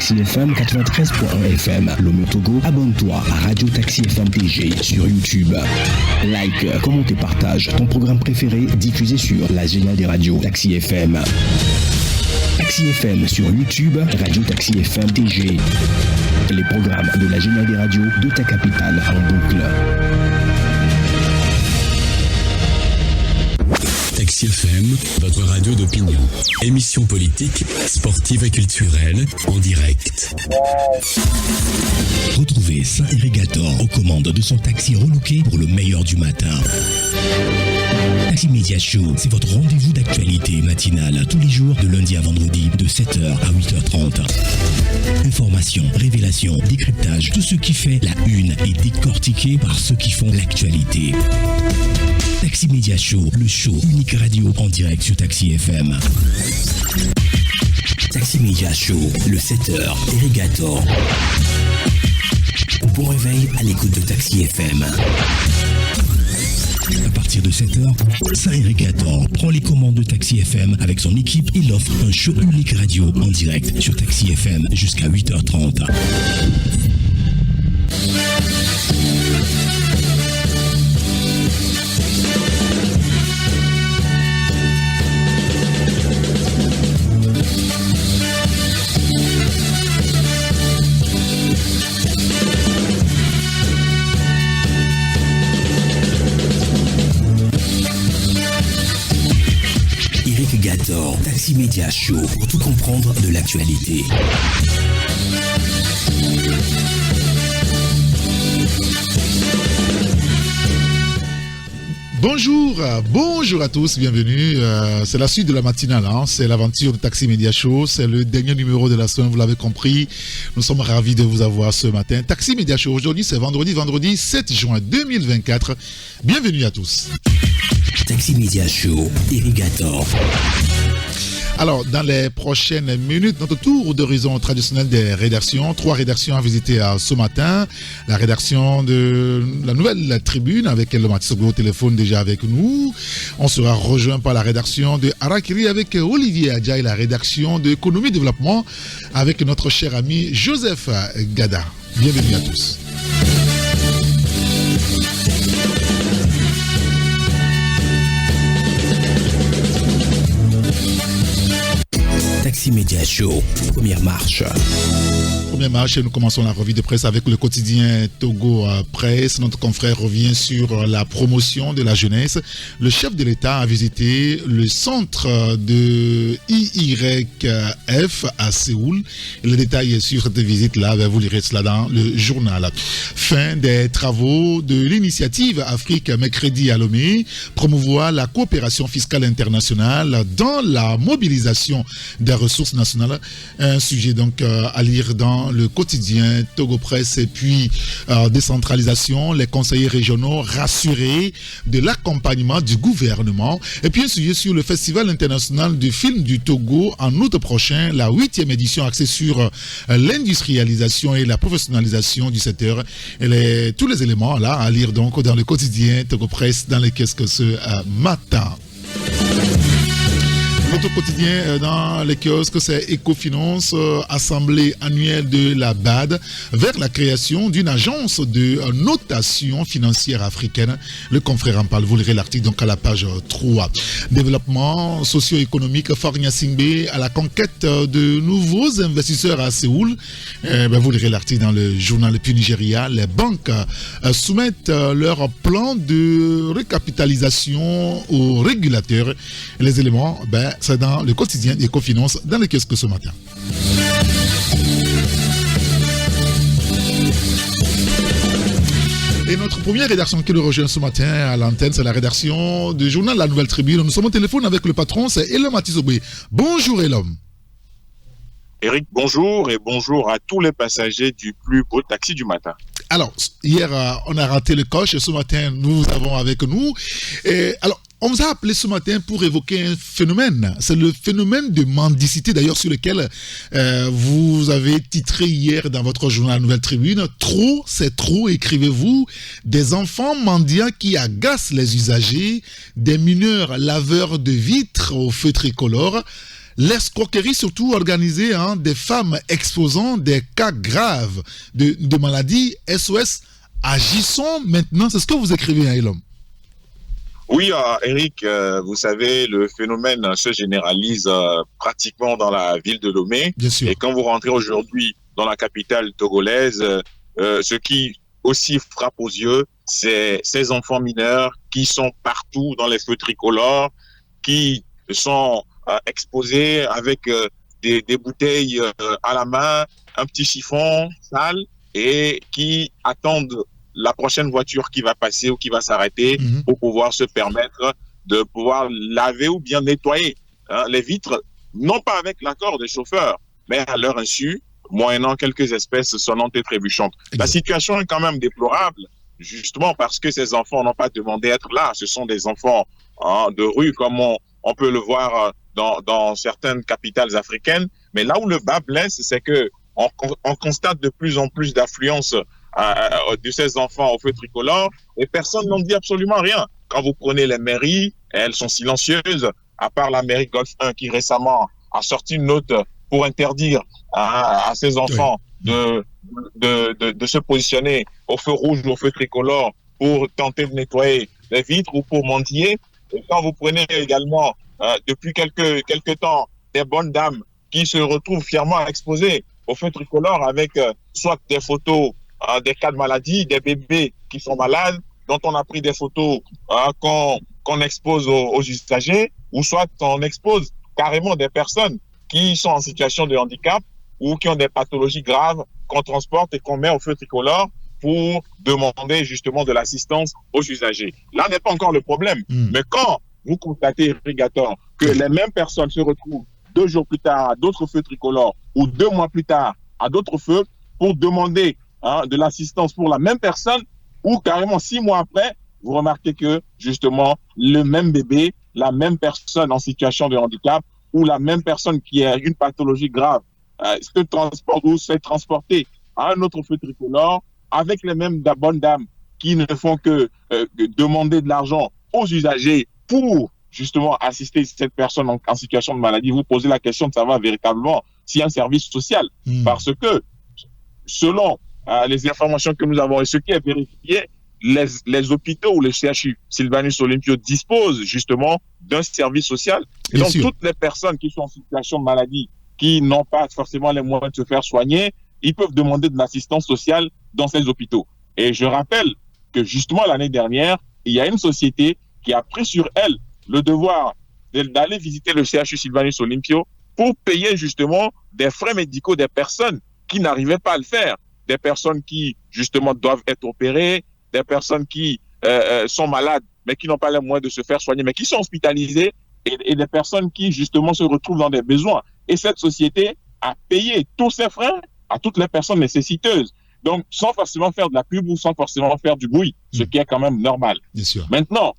Taxi FM 93.1 FM. Lomé Togo, abonne-toi à Radio Taxi FM TG sur YouTube. Like, commente et partage ton programme préféré diffusé sur la géniale des radios Taxi FM. Taxi FM sur YouTube, Radio Taxi FM TG. Les programmes de la géniale des radios de ta capitale en boucle. Taxi FM, votre radio d'opinion. Émission politique, sportive et culturelle, en direct. Retrouvez Saint-Irrigator aux commandes de son taxi relooké pour le meilleur du matin. Taxi Media Show, c'est votre rendez-vous d'actualité matinale tous les jours de lundi à vendredi de 7h à 8h30. Informations, révélations, décryptage, tout ce qui fait la une est décortiqué par ceux qui font l'actualité. Taxi Media Show, le show unique radio en direct sur Taxi FM. Taxi Media Show, le 7h, Irrigator. Bon réveil à l'écoute de Taxi FM. À partir de 7h, Saint-Irrigator prend les commandes de Taxi FM avec son équipe et l'offre un show unique radio en direct sur Taxi FM jusqu'à 8h30. Irrigator, Taxi Media Show, pour tout comprendre de l'actualité. Bonjour à tous, bienvenue. C'est la suite de la matinale, c'est l'aventure de Taxi Media Show, c'est le dernier numéro de la semaine, vous l'avez compris. Nous sommes ravis de vous avoir ce matin. Taxi Media Show, aujourd'hui c'est vendredi 7 juin 2024. Bienvenue à tous. Taxi Media Show, Irrigator. Alors, dans les prochaines minutes, notre tour d'horizon traditionnel des rédactions. 3 rédactions à visiter ce matin. La rédaction de la Nouvelle Tribune avec le Matissogo au téléphone déjà avec nous. On sera rejoint par la rédaction de Harakiri avec Olivier Adja et la rédaction de Économie et Développement avec notre cher ami Joseph Gada. Bienvenue à tous. Taxi Media Show, première marche. Première marche, nous commençons la revue de presse avec le quotidien Togo Presse. Notre confrère revient sur la promotion de la jeunesse. Le chef de l'État a visité le centre de IYF à Séoul. Et le détail est sur cette visite-là, vous lirez cela dans le journal. Fin des travaux de l'initiative Afrique Mercredi à Lomé, promouvoir la coopération fiscale internationale dans la mobilisation des ressources nationales. Un sujet donc à lire dans le quotidien Togo Presse. Et puis décentralisation, les conseillers régionaux rassurés de l'accompagnement du gouvernement. Et puis un sujet sur le Festival international du film du Togo en août prochain, la 8e édition axée sur l'industrialisation et la professionnalisation du secteur. Et tous les éléments là à lire donc dans le quotidien Togo Presse dans les kiosques ce matin. Notre quotidien dans les kiosques, c'est Ecofinance, assemblée annuelle de la BAD, vers la création d'une agence de notation financière africaine. Le confrère en parle, vous lirez l'article donc à la page 3. Développement socio-économique, Farnia Singbe à la conquête de nouveaux investisseurs à Séoul. Vous lirez l'article dans le journal Puis Nigeria. Les banques soumettent leur plan de recapitalisation aux régulateurs. Les éléments, c'est dans le quotidien d'Ecofinance dans le kiosque ce matin. Et notre première rédaction qui le rejoint ce matin à l'antenne, c'est la rédaction du journal La Nouvelle Tribune. Nous sommes au téléphone avec le patron, c'est Elom Matissogo. Bonjour Elom. Eric, bonjour et bonjour à tous les passagers du plus beau taxi du matin. Alors, hier, on a raté le coche et ce matin, nous avons avec nous. Alors, on vous a appelé ce matin pour évoquer un phénomène. C'est le phénomène de mendicité, d'ailleurs, sur lequel vous avez titré hier dans votre journal Nouvelle Tribune. Trop, c'est trop, écrivez-vous. Des enfants mendiants qui agacent les usagers, des mineurs laveurs de vitres au feu tricolore. l'escroquerie surtout organisée des femmes exposant des cas graves de maladies. SOS, agissons maintenant. C'est ce que vous écrivez, Elom. Oui, Eric, vous savez, le phénomène se généralise pratiquement dans la ville de Lomé. Bien sûr. Et quand vous rentrez aujourd'hui dans la capitale togolaise, ce qui aussi frappe aux yeux, c'est ces enfants mineurs qui sont partout dans les feux tricolores, qui sont exposés avec des bouteilles à la main, un petit chiffon sale, et qui attendent la prochaine voiture qui va passer ou qui va s'arrêter pour pouvoir se permettre de pouvoir laver ou bien nettoyer les vitres, non pas avec l'accord des chauffeurs, mais à leur insu, moyennant quelques espèces sonnantes et trébuchantes. La situation est quand même déplorable, justement parce que ces enfants n'ont pas demandé à être là. Ce sont des enfants de rue, comme on peut le voir dans certaines capitales africaines. Mais là où le bas blesse, c'est que on constate de plus en plus d'affluence de ces enfants au feu tricolore et personne n'en dit absolument rien. Quand vous prenez les mairies, elles sont silencieuses, à part la mairie Golfe 1 qui récemment a sorti une note pour interdire à ces enfants de se positionner au feu rouge ou au feu tricolore pour tenter de nettoyer les vitres ou pour mendier. Et quand vous prenez également depuis quelques temps des bonnes dames qui se retrouvent fièrement exposées au feu tricolore avec soit des photos des cas de maladie, des bébés qui sont malades, dont on a pris des photos qu'on expose aux usagers, ou soit on expose carrément des personnes qui sont en situation de handicap ou qui ont des pathologies graves qu'on transporte et qu'on met au feu tricolore pour demander justement de l'assistance aux usagers. Là n'est pas encore le problème. Mais quand vous constatez, Rigator, que les mêmes personnes se retrouvent 2 jours plus tard à d'autres feux tricolores ou 2 mois plus tard à d'autres feux pour demander de l'assistance pour la même personne, ou carrément 6 mois après, vous remarquez que justement le même bébé, la même personne en situation de handicap ou la même personne qui a une pathologie grave se transporte ou se fait transporter à un autre feu tricolore avec les mêmes bonnes dames qui ne font que demander de l'argent aux usagers pour justement assister cette personne en situation de maladie. Vous posez la question de savoir véritablement s'il y a un service social. Parce que selon les informations que nous avons et ce qui est vérifié, les hôpitaux ou les CHU Sylvanus Olympio disposent justement d'un service social. Et donc toutes les personnes qui sont en situation de maladie, qui n'ont pas forcément les moyens de se faire soigner, ils peuvent demander de l'assistance sociale dans ces hôpitaux. Et je rappelle que justement l'année dernière, il y a une société qui a pris sur elle le devoir d'aller visiter le CHU Sylvanus Olympio pour payer justement des frais médicaux des personnes qui n'arrivaient pas à le faire. Des personnes qui, justement, doivent être opérées, des personnes qui sont malades, mais qui n'ont pas les moyens de se faire soigner, mais qui sont hospitalisées, et des personnes qui, justement, se retrouvent dans des besoins. Et cette société a payé tous ces frais à toutes les personnes nécessiteuses. Donc, sans forcément faire de la pub ou sans forcément faire du bruit, ce qui est quand même normal. Bien sûr. Maintenant,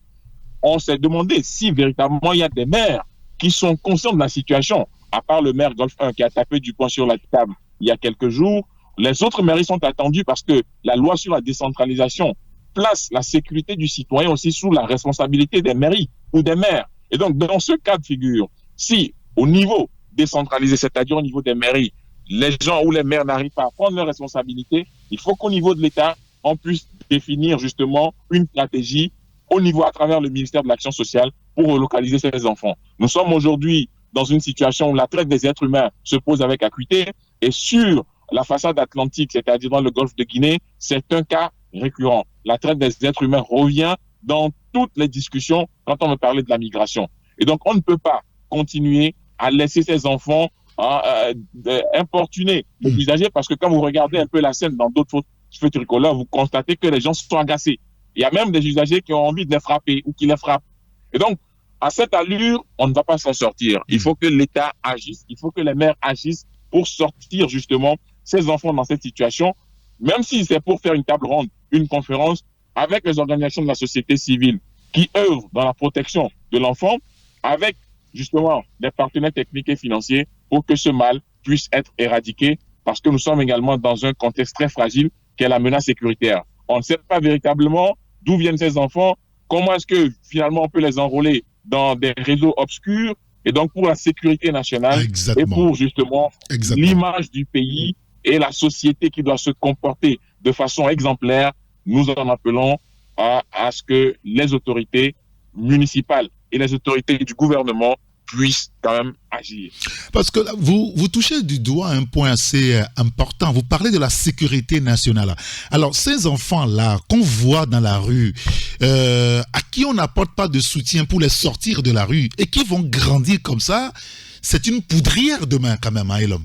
on s'est demandé si véritablement il y a des maires qui sont conscients de la situation, à part le maire Golfe 1 qui a tapé du poing sur la table il y a quelques jours. Les autres mairies sont attendues parce que la loi sur la décentralisation place la sécurité du citoyen aussi sous la responsabilité des mairies ou des maires. Et donc, dans ce cas de figure, si au niveau décentralisé, c'est-à-dire au niveau des mairies, les gens ou les maires n'arrivent pas à prendre leurs responsabilités, il faut qu'au niveau de l'État, on puisse définir justement une stratégie au niveau à travers le ministère de l'Action sociale pour relocaliser ces enfants. Nous sommes aujourd'hui dans une situation où la traite des êtres humains se pose avec acuité et sur la façade atlantique, c'est-à-dire dans le golfe de Guinée, c'est un cas récurrent. La traite des êtres humains revient dans toutes les discussions quand on veut parler de la migration. Et donc, on ne peut pas continuer à laisser ces enfants importuner les usagers parce que quand vous regardez un peu la scène dans d'autres feux tricolores, vous constatez que les gens sont agacés. Il y a même des usagers qui ont envie de les frapper ou qui les frappent. Et donc, à cette allure, on ne va pas s'en sortir. Il faut que l'État agisse, il faut que les maires agissent pour sortir justement ces enfants dans cette situation, même si c'est pour faire une table ronde, une conférence avec les organisations de la société civile qui œuvrent dans la protection de l'enfant, avec justement des partenaires techniques et financiers pour que ce mal puisse être éradiqué, parce que nous sommes également dans un contexte très fragile qui est la menace sécuritaire. On ne sait pas véritablement d'où viennent ces enfants, comment est-ce que finalement on peut les enrôler dans des réseaux obscurs et donc pour la sécurité nationale Exactement. et pour justement Exactement. l'image du pays et la société qui doit se comporter de façon exemplaire, nous en appelons à ce que les autorités municipales et les autorités du gouvernement puissent quand même agir. Parce que là, vous touchez du doigt un point assez important. Vous parlez de la sécurité nationale. Alors, ces enfants-là qu'on voit dans la rue, à qui on n'apporte pas de soutien pour les sortir de la rue et qui vont grandir comme ça, c'est une poudrière demain quand même, hein, Elom?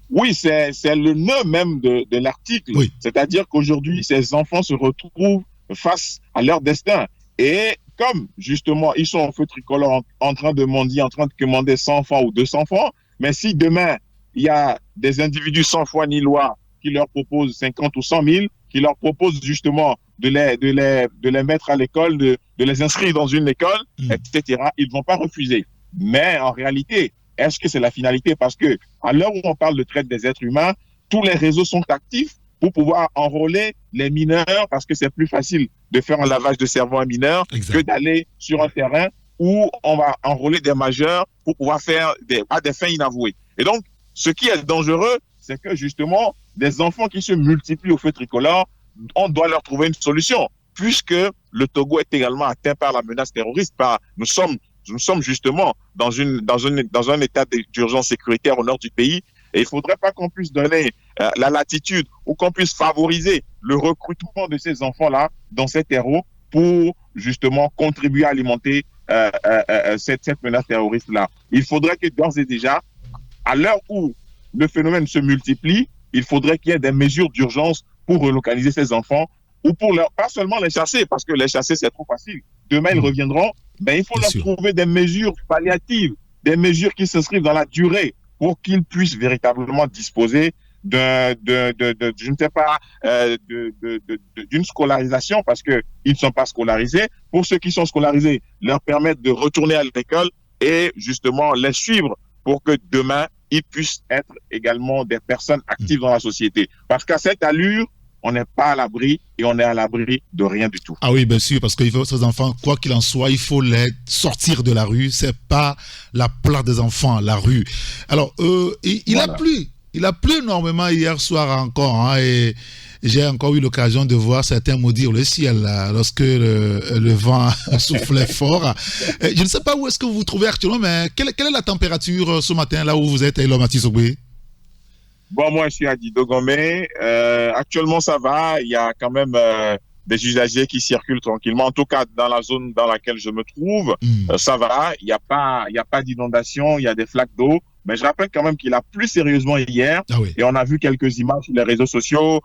Oui, c'est le nœud même de l'article. Oui. C'est-à-dire qu'aujourd'hui, ces enfants se retrouvent face à leur destin. Et comme, justement, ils sont en feu tricolore en train de mendier, en train de commander 100 francs ou 200 francs, mais si demain, il y a des individus sans foi ni loi qui leur proposent 50 ou 100 000, qui leur proposent justement de les mettre à l'école, de les inscrire dans une école, etc., ils ne vont pas refuser. Mais en réalité, est-ce que c'est la finalité? Parce que à l'heure où on parle de traite des êtres humains, tous les réseaux sont actifs pour pouvoir enrôler les mineurs, parce que c'est plus facile de faire un lavage de cerveau à un mineur que d'aller sur un terrain où on va enrôler des majeurs pour pouvoir faire à des fins inavouées. Et donc, ce qui est dangereux, c'est que justement, des enfants qui se multiplient au feu tricolore, on doit leur trouver une solution, puisque le Togo est également atteint par la menace terroriste. Nous sommes justement dans un état d'urgence sécuritaire au nord du pays, et il ne faudrait pas qu'on puisse donner la latitude ou qu'on puisse favoriser le recrutement de ces enfants-là dans ces terreaux pour justement contribuer à alimenter cette menace terroriste-là. Il faudrait que d'ores et déjà, à l'heure où le phénomène se multiplie, il faudrait qu'il y ait des mesures d'urgence pour relocaliser ces enfants ou pour pas seulement les chasser, parce que les chasser, c'est trop facile. Demain, ils reviendront. Ben, il faut leur trouver des mesures palliatives, des mesures qui s'inscrivent dans la durée pour qu'ils puissent véritablement disposer je ne sais pas, d'une scolarisation, parce qu'ils ne sont pas scolarisés. Pour ceux qui sont scolarisés, leur permettre de retourner à l'école et justement les suivre pour que demain, ils puissent être également des personnes actives dans la société. Parce qu'à cette allure, on n'est pas à l'abri et on est à l'abri de rien du tout. Ah oui, bien sûr, parce que ces enfants, quoi qu'il en soit, il faut les sortir de la rue. C'est pas la place des enfants, la rue. Alors, il a plu énormément hier soir encore, hein, et j'ai encore eu l'occasion de voir certains maudire le ciel là, lorsque le vent soufflait fort. Je ne sais pas où est-ce que vous vous trouvez actuellement, mais quelle est la température ce matin là où vous êtes, Elom Atisogbe? Bon, moi, je suis à Didogomé. Actuellement, ça va. Il y a quand même des usagers qui circulent tranquillement. En tout cas, dans la zone dans laquelle je me trouve, ça va. Il n'y a pas d'inondation. Il y a des flaques d'eau. Mais je rappelle quand même qu'il a plu sérieusement hier. Ah oui. Et on a vu quelques images sur les réseaux sociaux.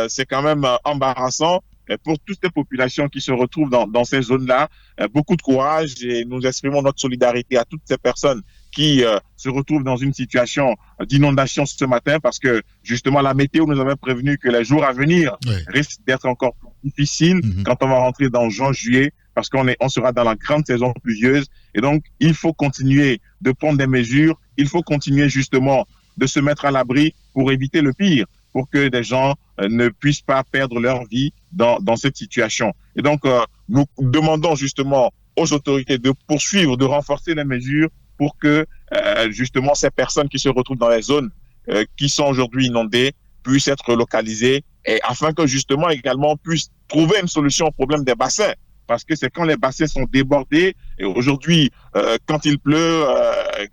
C'est quand même embarrassant. Et pour toutes les populations qui se retrouvent dans ces zones-là, beaucoup de courage, et nous exprimons notre solidarité à toutes ces personnes qui se retrouvent dans une situation d'inondation ce matin, parce que justement la météo nous avait prévenu que les jours à venir risquent d'être encore plus difficiles quand on va rentrer dans juin-juillet, parce on sera dans la grande saison pluvieuse. Et donc, il faut continuer de prendre des mesures, il faut continuer justement de se mettre à l'abri pour éviter le pire, pour que des gens ne puissent pas perdre leur vie dans cette situation. Et donc, nous demandons justement aux autorités de poursuivre, de renforcer les mesures pour que justement ces personnes qui se retrouvent dans les zones qui sont aujourd'hui inondées puissent être relocalisées, et afin que justement également on puisse trouver une solution au problème des bassins. Parce que c'est quand les bassins sont débordés, et aujourd'hui, quand il pleut,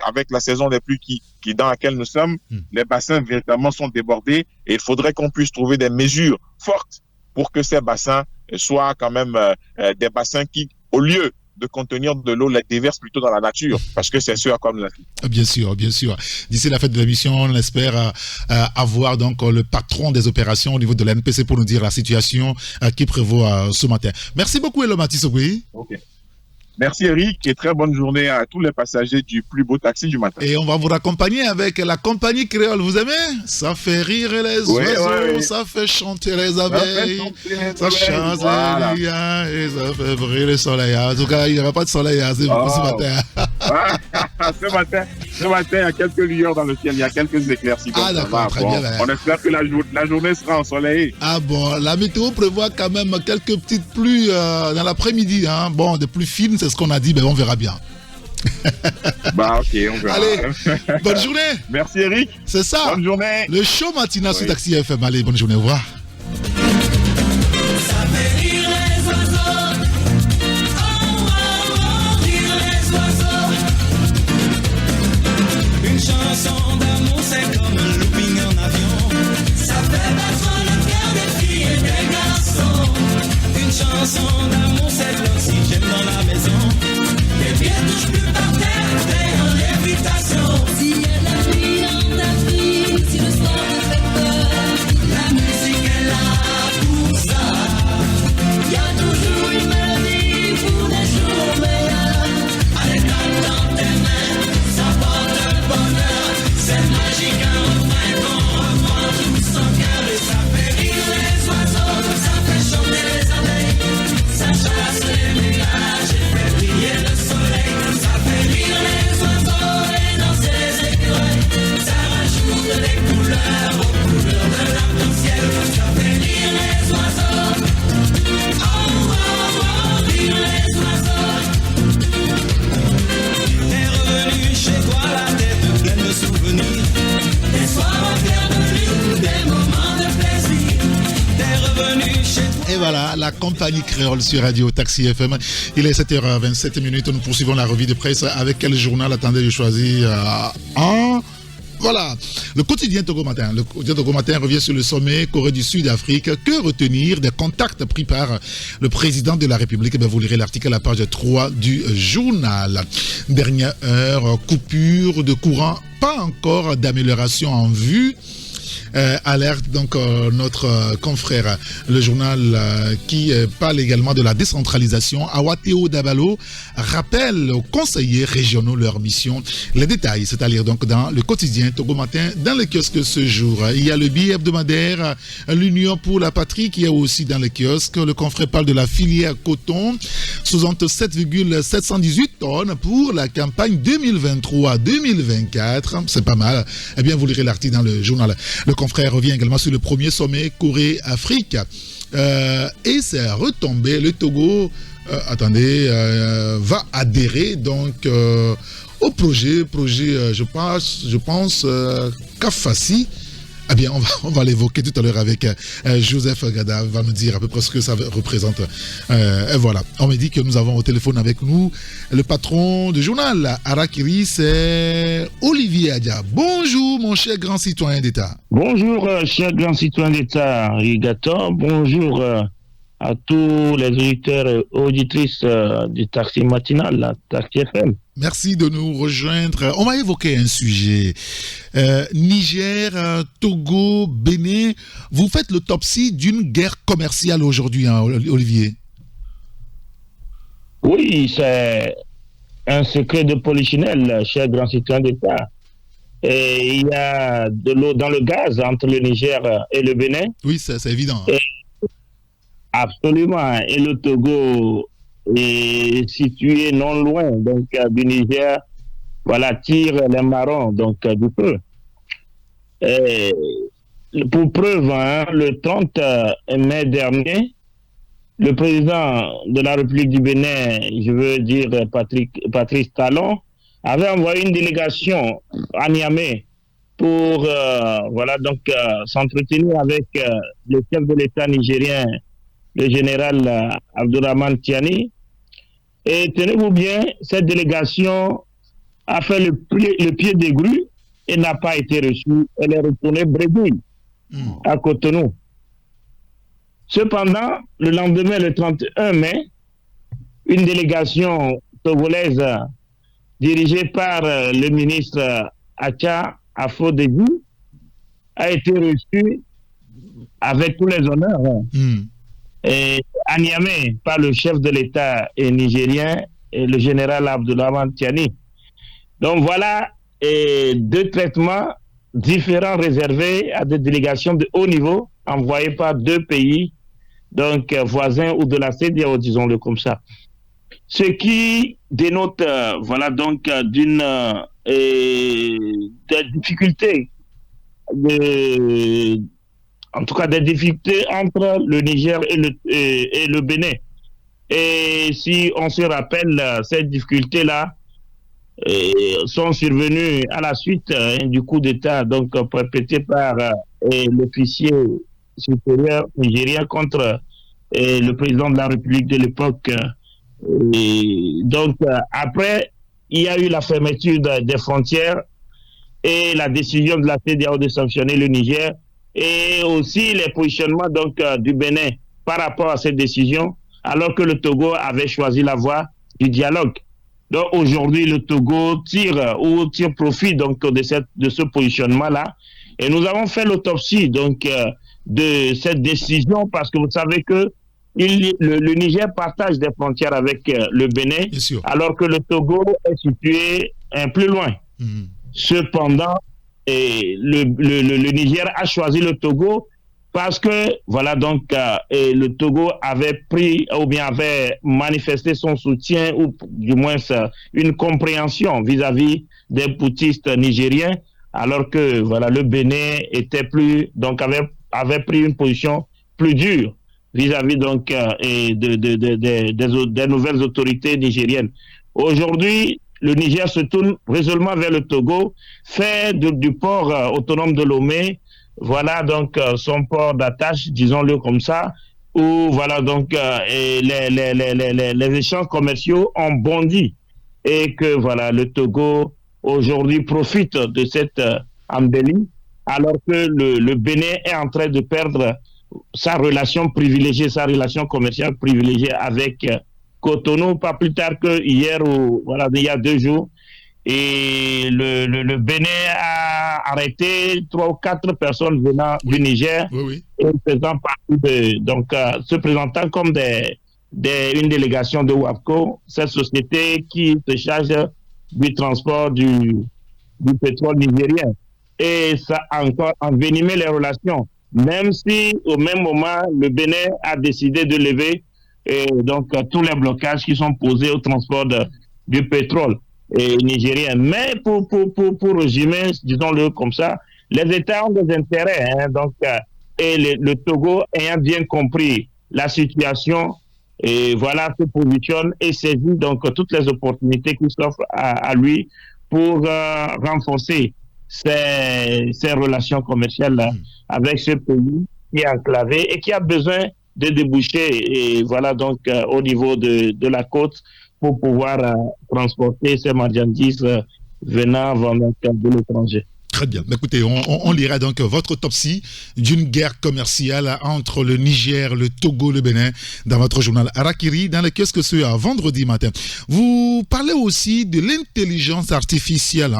avec la saison des pluies qui dans laquelle nous sommes, les bassins véritablement sont débordés, et il faudrait qu'on puisse trouver des mesures fortes pour que ces bassins soient quand même des bassins qui, au lieu de contenir de l'eau, les déverse plutôt dans la nature, parce que c'est ce à quoi nous assistons. Bien sûr, bien sûr. D'ici la fête de l'émission, on espère avoir donc le patron des opérations au niveau de l'NPC pour nous dire la situation qui prévaut ce matin. Merci beaucoup, Elom Atisogbe. Ok. Merci Eric, et très bonne journée à tous les passagers du plus beau taxi du matin. Et on va vous raccompagner avec la compagnie créole. Vous aimez? Ça fait rire les oiseaux, ça fait chanter les abeilles, ça chante les liens et ça fait briller le soleil. En tout cas, il n'y aura pas de soleil ce matin. Ce matin, il y a quelques lueurs dans le ciel, il y a quelques éclaircies. Ah d'accord, très bien. On espère que la journée sera ensoleillée. Ah bon, la météo prévoit quand même quelques petites pluies dans l'après-midi. Hein. Bon, des pluies fines, c'est ce qu'on a dit, mais on verra bien. Bah, ok, on verra. Allez, bonne journée. Merci, Eric. C'est ça. Bonne journée. Le show matinal sur Taxi FM. Allez, bonne journée. Au revoir. Ça fait rire les oiseaux. Rire les oiseaux. Une chanson d'amour, c'est comme un looping en avion. Ça fait battre le cœur des filles et des garçons. Une chanson d'amour, c'est l'oxygène dans la maison. Les pieds touchent plus par terre, t'es en lévitation. Si elle a pris en Afrique, si le soir te fait peur, la musique est là pour ça. Y a toujours une mélodie pour des jours meilleurs. Allez, tape dans tes mains, ça porte le bonheur. C'est magique, un refrain qu'on reprend tout son cœur. Et ça fait rire les oiseaux, ça fait chanter les abeilles. Ça chasse les nuages et fait briller le soleil. Ça fait rire les oiseaux et danser les écureuils. Ça rajoute des couleurs aux couleurs de l'arc-en-ciel. Ça fait rire les oiseaux. Oh, oh, oh, rire les oiseaux. T'es revenu chez toi, la tête pleine de souvenirs. Des soirs en clair de lune, des moments de plaisir. T'es revenu chez toi. Et voilà, la compagnie créole sur Radio Taxi FM. Il est 7h27. Nous poursuivons la revue de presse. Avec quel journal attendez de choisir Voilà, le quotidien Togo Matin. Le quotidien Togo Matin revient sur le sommet Corée du Sud-Afrique. Que retenir des contacts pris par le président de la République? Vous lirez l'article à la page 3 du journal. Dernière heure, coupure de courant, pas encore d'amélioration en vue. Alerte donc notre confrère, le journal qui parle également de la décentralisation. Awateo Dabalo rappelle aux conseillers régionaux leur mission. Les détails, c'est à lire donc dans le quotidien Togo Matin, dans le kiosque ce jour. Il y a le billet hebdomadaire l'Union pour la Patrie qui est aussi dans le kiosque. Le confrère parle de la filière coton, 67,718 tonnes pour la campagne 2023-2024. C'est pas mal. Eh bien, vous lirez l'article dans le journal. Le confrère revient également sur le premier sommet Corée-Afrique et c'est retombé. Le Togo, va adhérer donc au projet, je pense Kafassi. Eh bien, on va l'évoquer tout à l'heure avec Joseph Gada, va nous dire à peu près ce que ça représente. Et voilà, on me dit que nous avons au téléphone avec nous le patron du journal Arakiri, c'est Olivier Adia. Bonjour, mon cher grand citoyen d'État. Bonjour, cher grand citoyen d'État, Rigaton. Bonjour à tous les auditeurs et auditrices du Taxi Matinal, la Taxi FM. Merci de nous rejoindre. On va évoquer un sujet. Niger, Togo, Bénin. Vous faites l'autopsie d'une guerre commerciale aujourd'hui, hein, Olivier? Oui, c'est un secret de polichinelle, cher grand citoyen d'État. Et il y a de l'eau dans le gaz entre le Niger et le Bénin. Oui, c'est évident. Absolument. Et le Togo est situé non loin donc du Niger, voilà, tire les marrons donc du feu. Et pour preuve, hein, le 30 mai dernier, le président de la République du Bénin, je veux dire Patrice Talon, avait envoyé une délégation à Niamey pour voilà donc s'entretenir avec le chef de l'État nigérien, le général Abdourahmane Tiani. Et tenez-vous bien, cette délégation a fait le pied des grues et n'a pas été reçue. Elle est retournée bredouille à Cotonou. Cependant, le lendemain, le 31 mai, une délégation togolaise dirigée par le ministre Acha Afro-Déby a été reçue avec tous les honneurs. Et à Niamey par le chef de l'État nigérien et le général Abdourahmane Tiani. Donc voilà deux traitements différents réservés à des délégations de haut niveau envoyées par deux pays donc voisins ou de la CEDEAO, disons-le comme ça. Ce qui dénote voilà donc des difficultés en tout cas des difficultés entre le Niger et le Bénin. Et si on se rappelle, cette difficulté-là sont survenus à la suite du coup d'État donc perpétré par l'officier supérieur nigérien contre le président de la République de l'époque. Donc après, il y a eu la fermeture des frontières et la décision de la CEDEAO de sanctionner le Niger et aussi les positionnements donc du Bénin par rapport à cette décision, alors que le Togo avait choisi la voie du dialogue. Donc aujourd'hui, le Togo tire profit donc de ce positionnement-là. Et nous avons fait l'autopsie donc de cette décision parce que vous savez que le Niger partage des frontières avec le Bénin, alors que le Togo est situé plus loin. Cependant, le Niger a choisi le Togo parce que voilà donc le Togo avait manifesté son soutien ou du moins une compréhension vis-à-vis des putschistes nigériens, alors que voilà le Bénin avait pris une position plus dure vis-à-vis donc des nouvelles autorités nigériennes. Aujourd'hui, le Niger se tourne résolument vers le Togo, fait du port autonome de Lomé, voilà donc son port d'attache, disons-le comme ça, où voilà donc les échanges commerciaux ont bondi et que voilà le Togo aujourd'hui profite de cette embellie, alors que le Bénin est en train de perdre sa relation commerciale privilégiée avec Cotonou, pas plus tard que hier ou voilà il y a 2 jours. Et le Bénin a arrêté 3 ou 4 personnes venant du Niger et se présentant comme une délégation de WAPCO, cette société qui se charge du transport du pétrole nigérien. Et ça a encore envenimé les relations, même si au même moment le Bénin a décidé de lever tous les blocages qui sont posés au transport du pétrole nigérien. Mais pour résumer, disons-le comme ça, les États ont des intérêts, et le Togo ayant bien compris la situation, et voilà, se positionne et saisit donc toutes les opportunités qui s'offrent à lui pour renforcer ses relations commerciales avec ce pays qui est enclavé et qui a besoin de déboucher et voilà donc au niveau de la côte pour pouvoir transporter ces marchandises venant de l'étranger. Très bien. Écoutez, on lira donc votre autopsie d'une guerre commerciale entre le Niger, le Togo, le Bénin dans votre journal Harakiri dans le kiosque ce vendredi matin. Vous parlez aussi de l'intelligence artificielle.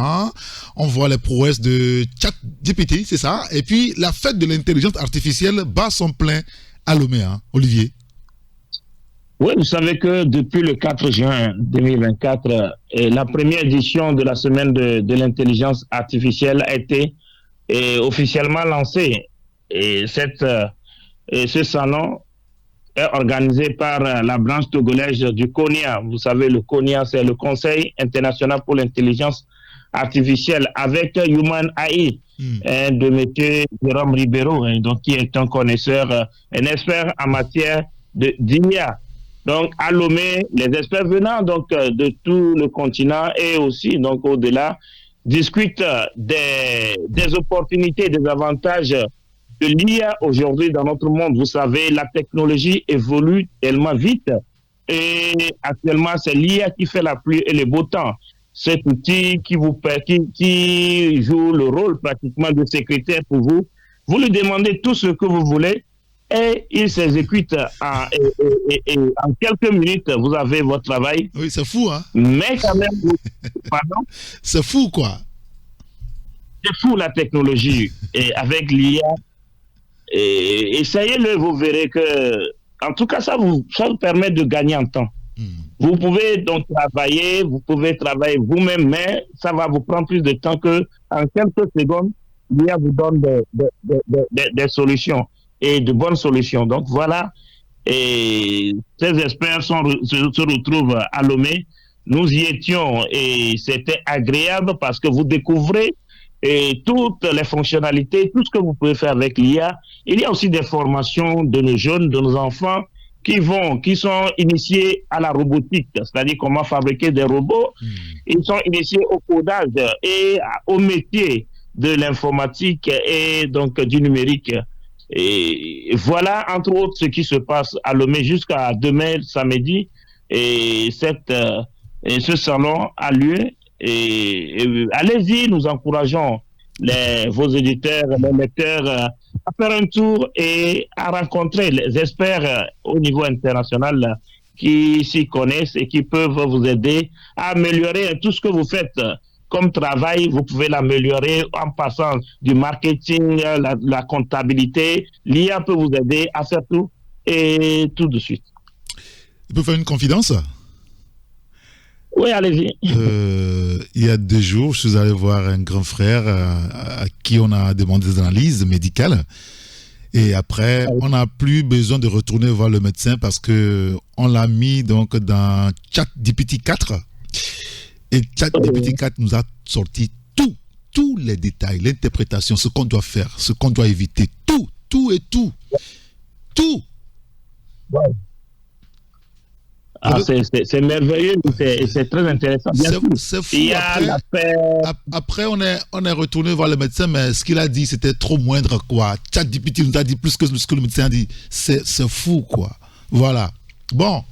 On voit les prouesses de ChatGPT, c'est ça. Et puis la fête de l'intelligence artificielle bat son plein à Lomé, Olivier. Oui, vous savez que depuis le 4 juin 2024, la première édition de la semaine de l'intelligence artificielle a été officiellement lancée. Et ce salon est organisé par la branche togolaise du CONIA. Vous savez, le CONIA, c'est le Conseil international pour l'intelligence artificielle, avec Human AI de M. Jérôme Ribeiro, donc, qui est un connaisseur, un expert en matière d'IA. Donc, à Lomé, les experts venant donc de tout le continent et aussi donc au-delà discutent des opportunités, des avantages de l'IA aujourd'hui dans notre monde. Vous savez, la technologie évolue tellement vite et actuellement, c'est l'IA qui fait la pluie et le beau temps. Cet outil qui joue le rôle pratiquement de secrétaire pour vous. Vous lui demandez tout ce que vous voulez et il s'exécute en quelques minutes, vous avez votre travail. Oui, c'est fou, Mais quand même, pardon? C'est fou, quoi. C'est fou, la technologie. Et avec l'IA, essayez-le, vous verrez que, en tout cas, ça vous permet de gagner en temps. Vous pouvez donc travailler vous-même, mais ça va vous prendre plus de temps que en quelques secondes, l'IA vous donne des solutions. Et de bonnes solutions. Donc voilà, et ces experts se retrouvent à Lomé. Nous y étions et c'était agréable parce que vous découvrez toutes les fonctionnalités, tout ce que vous pouvez faire avec l'IA. Il y a aussi des formations de nos jeunes, de nos enfants qui sont initiés à la robotique, c'est-à-dire comment fabriquer des robots. Ils sont initiés au codage et au métier de l'informatique et donc du numérique. Et voilà, entre autres, ce qui se passe à Lomé jusqu'à demain, samedi. Et ce salon a lieu. Et allez-y, nous encourageons vos éditeurs, les lecteurs à faire un tour et à rencontrer les experts au niveau international qui s'y connaissent et qui peuvent vous aider à améliorer tout ce que vous faites comme travail. Vous pouvez l'améliorer en passant du marketing, la comptabilité. L'IA peut vous aider à faire tout et tout de suite. Tu peux faire une confidence? Oui, allez-y. Il y a 2 jours, je suis allé voir un grand frère à qui on a demandé des analyses médicales. Et après, on n'a plus besoin de retourner voir le médecin parce que on l'a mis donc dans ChatGPT 4. Et ChatGPT 4 nous a sorti tous les détails, l'interprétation, ce qu'on doit faire, ce qu'on doit éviter, tout. Ouais. Ah, c'est merveilleux, c'est très intéressant. C'est fou. Après, on est retourné voir le médecin, mais ce qu'il a dit, c'était trop moindre, quoi. ChatGPT nous a dit plus que ce que le médecin a dit. C'est fou, quoi. Voilà. Bon,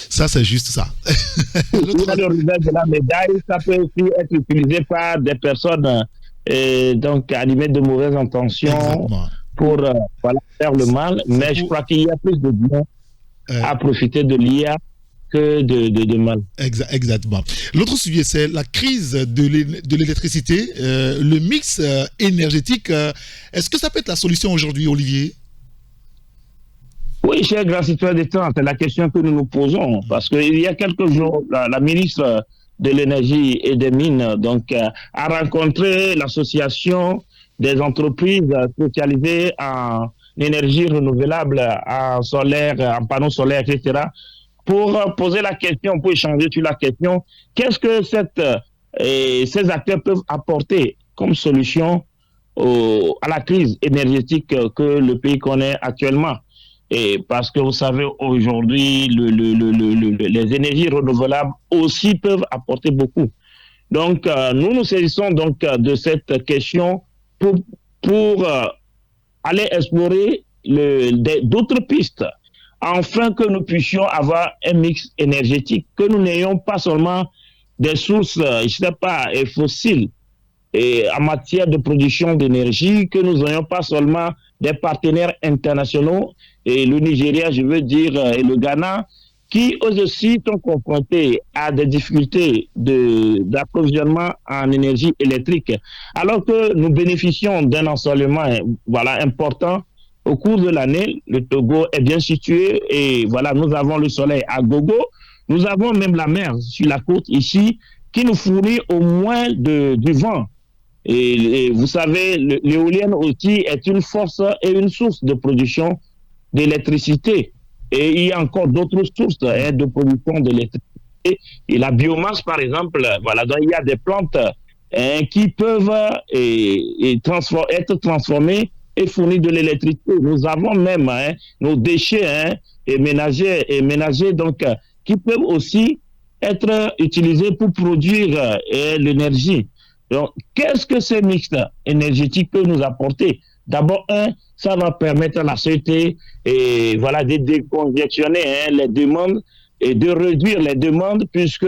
ça, c'est juste ça. Le revers de la médaille, ça peut aussi être utilisé par des personnes donc animées de mauvaises intentions. Exactement. Pour faire le mal. Mais je crois qu'il y a plus de bien à profiter de l'IA que de mal. Exactement. L'autre sujet, c'est la crise de l'électricité, le mix énergétique. Est-ce que ça peut être la solution aujourd'hui, Olivier? Oui, cher grand citoyen des temps, c'est la question que nous nous posons. Parce qu'il y a quelques jours, la ministre de l'Énergie et des Mines donc, a rencontré l'association des entreprises spécialisées en énergie renouvelable, en solaire, en panneaux solaires, etc., pour poser la question, pour échanger sur la question, qu'est-ce que ces acteurs peuvent apporter comme solution à la crise énergétique que le pays connaît actuellement. Et parce que vous savez, aujourd'hui, les énergies renouvelables aussi peuvent apporter beaucoup. Donc, nous nous saisissons donc de cette question pour aller explorer d'autres pistes, afin que nous puissions avoir un mix énergétique, que nous n'ayons pas seulement des sources, fossiles en matière de production d'énergie, que nous n'ayons pas seulement des partenaires internationaux, et le Nigeria, je veux dire, et le Ghana, qui eux aussi sont confrontés à des difficultés d'approvisionnement en énergie électrique, alors que nous bénéficions d'un ensoleillement important. Au cours de l'année, le Togo est bien situé et voilà, nous avons le soleil à gogo, nous avons même la mer sur la côte ici qui nous fournit au moins du vent. Et vous savez, l'éolienne aussi est une force et une source de production d'électricité. Et il y a encore d'autres sources de production d'électricité. Et la biomasse, par exemple, voilà, donc il y a des plantes qui peuvent être transformées et fournir de l'électricité. Nous avons même nos déchets ménagers donc, qui peuvent aussi être utilisés pour produire l'énergie. Donc, qu'est-ce que ce mix énergétique peut nous apporter? D'abord, ça va permettre à la société de décongestionner les demandes et de réduire les demandes, puisque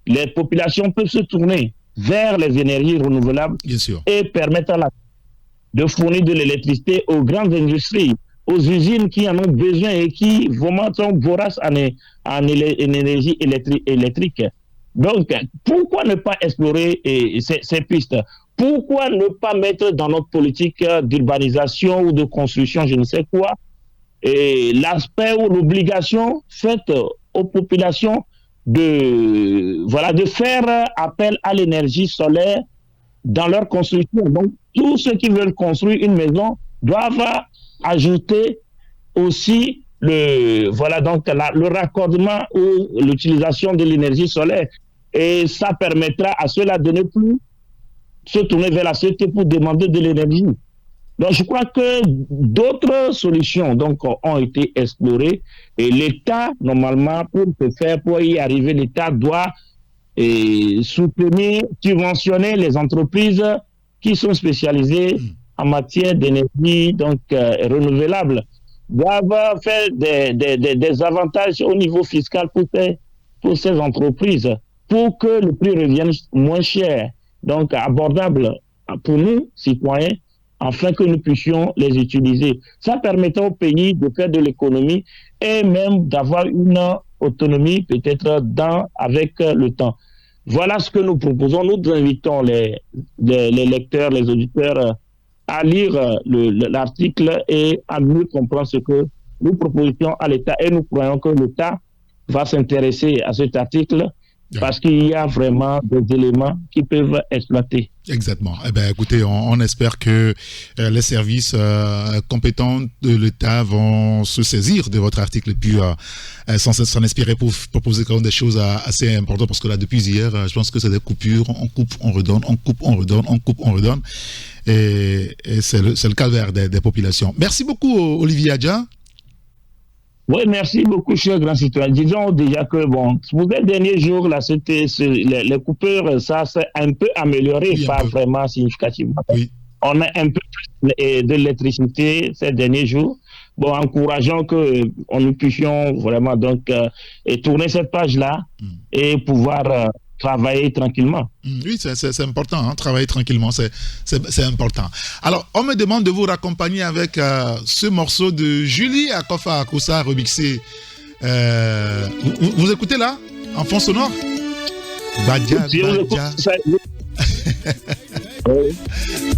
les populations peuvent se tourner vers les énergies renouvelables. Bien sûr. Et permettre de fournir de l'électricité aux grandes industries, aux usines qui en ont besoin et qui vraiment sont voraces en énergie électrique. Donc, pourquoi ne pas explorer ces pistes? Pourquoi ne pas mettre dans notre politique d'urbanisation ou de construction, je ne sais quoi, l'aspect ou l'obligation faite aux populations de faire appel à l'énergie solaire dans leur construction. Donc, tous ceux qui veulent construire une maison doivent ajouter aussi le raccordement ou l'utilisation de l'énergie solaire. Et ça permettra à ceux-là de ne plus se tourner vers la société pour demander de l'énergie. Donc, je crois que d'autres solutions donc, ont été explorées et l'État, normalement, pour y arriver, l'État doit soutenir, subventionner les entreprises qui sont spécialisées en matière d'énergie donc renouvelable, doivent faire des avantages au niveau fiscal pour ces entreprises, pour que le prix revienne moins cher, donc abordable pour nous, citoyens, afin que nous puissions les utiliser. Ça permettra au pays de faire de l'économie et même d'avoir une autonomie peut-être avec le temps. Voilà ce que nous proposons. Nous invitons les lecteurs, les auditeurs à lire l'article et à mieux comprendre ce que nous proposons à l'État. Et nous croyons que l'État va s'intéresser à cet article parce qu'il y a vraiment des éléments qui peuvent exploiter. Exactement. Eh bien, écoutez, on espère que les services compétents de l'État vont se saisir de votre article et puis s'en inspirer pour proposer quand même des choses assez importantes parce que là, depuis hier, je pense que c'est des coupures. On coupe, on redonne, on coupe, on redonne, on coupe, on redonne. Et c'est le calvaire des populations. Merci beaucoup, Olivier Adja. Oui, merci beaucoup, cher grand citoyen. Disons déjà que, bon, pour les derniers jours, là, les coupures, ça s'est un peu amélioré, oui, pas vraiment significativement. Oui. On a un peu plus d'électricité ces derniers jours. Bon, encourageons que nous puissions vraiment donc tourner cette page-là et pouvoir travailler tranquillement. Oui, c'est important, hein, travailler tranquillement, c'est important. Alors, on me demande de vous raccompagner avec ce morceau de Julie Akofa Akosa remixé. Vous écoutez là, en fond sonore? Badja, Badja.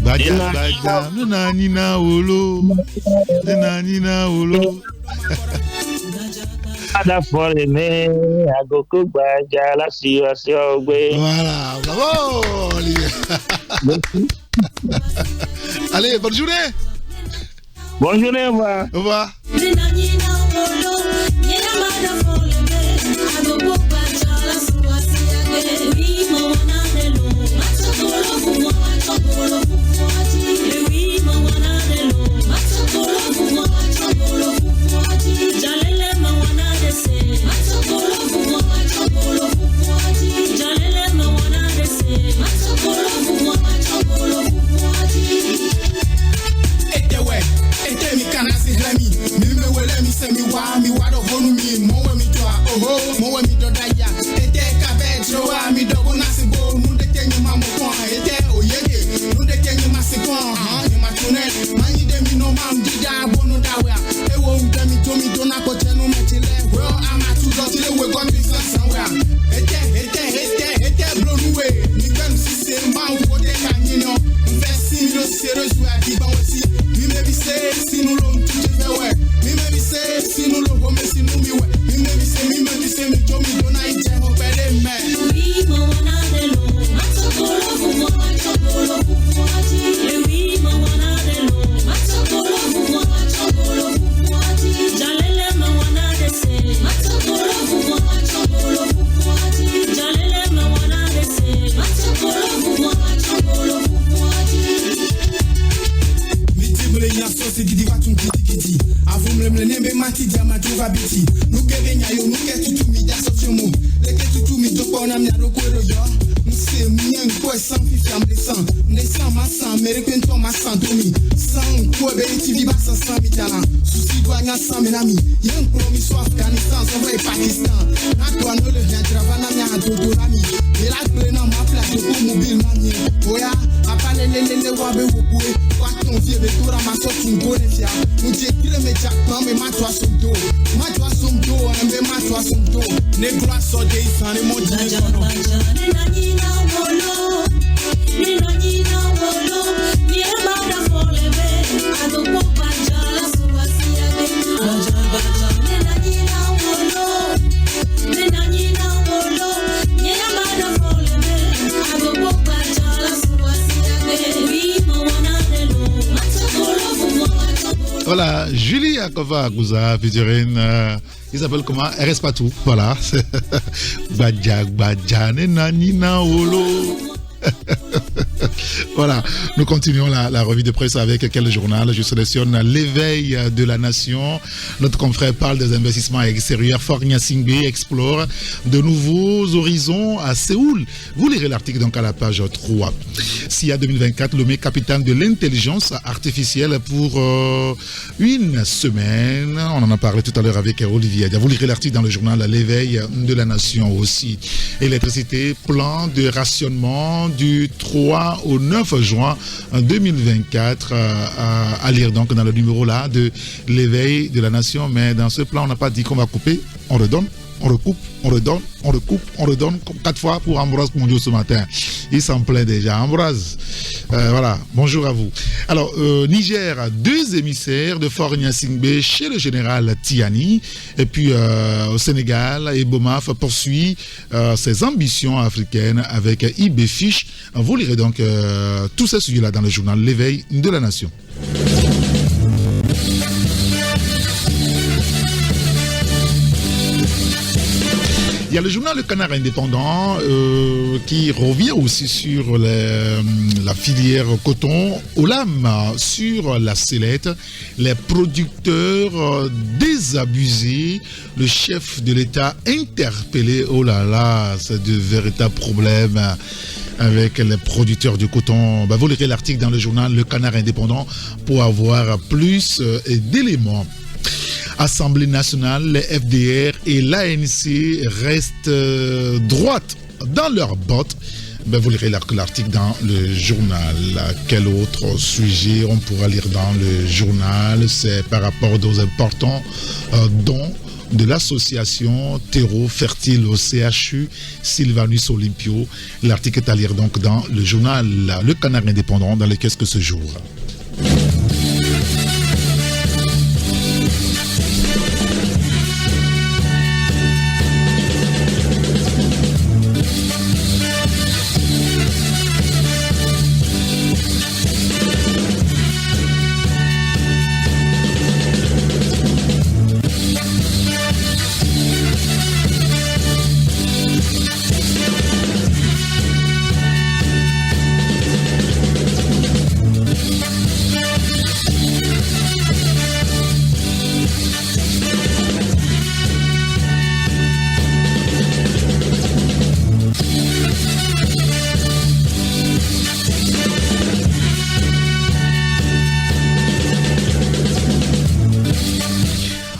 Badja, Badja, nananina olo, nananina olo. Voilà, bravo Olivier. Allez, bonne journée. Bonne journée, au revoir. Au revoir. Voilà, Julie Akova Gouza, Fidjurine, il s'appelle comment? Elle reste pas tout, voilà. Badja, Badja, Nenanina, Olo. Voilà, nous continuons la revue de presse avec quel journal? Je sélectionne l'éveil de la nation. Notre confrère parle des investissements extérieurs. Faure Gnassingbé explore de nouveaux horizons à Séoul. Vous lirez l'article donc à la page 3. SIA 2024, nommé capitaine de l'intelligence artificielle pour une semaine. On en a parlé tout à l'heure avec Olivier. Vous lirez l'article dans le journal l'éveil de la nation aussi. Électricité, plan de rationnement du 3 au 9 juin 2024 à lire donc dans le numéro là de l'éveil de la nation. Mais dans ce plan, on n'a pas dit qu'on va couper, on redonne, on recoupe, on redonne, on recoupe, on redonne, comme 4 fois pour Ambroise Mondio ce matin. Il s'en plaît déjà. Ambroise, voilà, bonjour à vous. Alors, Niger, 2 émissaires de Faure Gnassingbé chez le général Tiani. Et puis, au Sénégal, Ebomaf poursuit ses ambitions africaines avec IBFISH. Vous lirez donc tous ces sujets-là dans le journal L'éveil de la nation. Il y a le journal Le Canard Indépendant qui revient aussi sur la filière coton. Olam sur la sellette, les producteurs désabusés, le chef de l'État interpellé. Oh là là, c'est de véritables problèmes avec les producteurs de coton. Vous lirez l'article dans le journal Le Canard Indépendant pour avoir plus d'éléments. Assemblée nationale, les FDR et l'ANC restent droites dans leurs bottes. Vous lirez l'article dans le journal. Quel autre sujet on pourra lire dans le journal? C'est par rapport aux importants dons de l'association Terreau Fertile au CHU Sylvanus Olympio. L'article est à lire donc dans le journal Le Canard Indépendant dans les kiosques ce jour.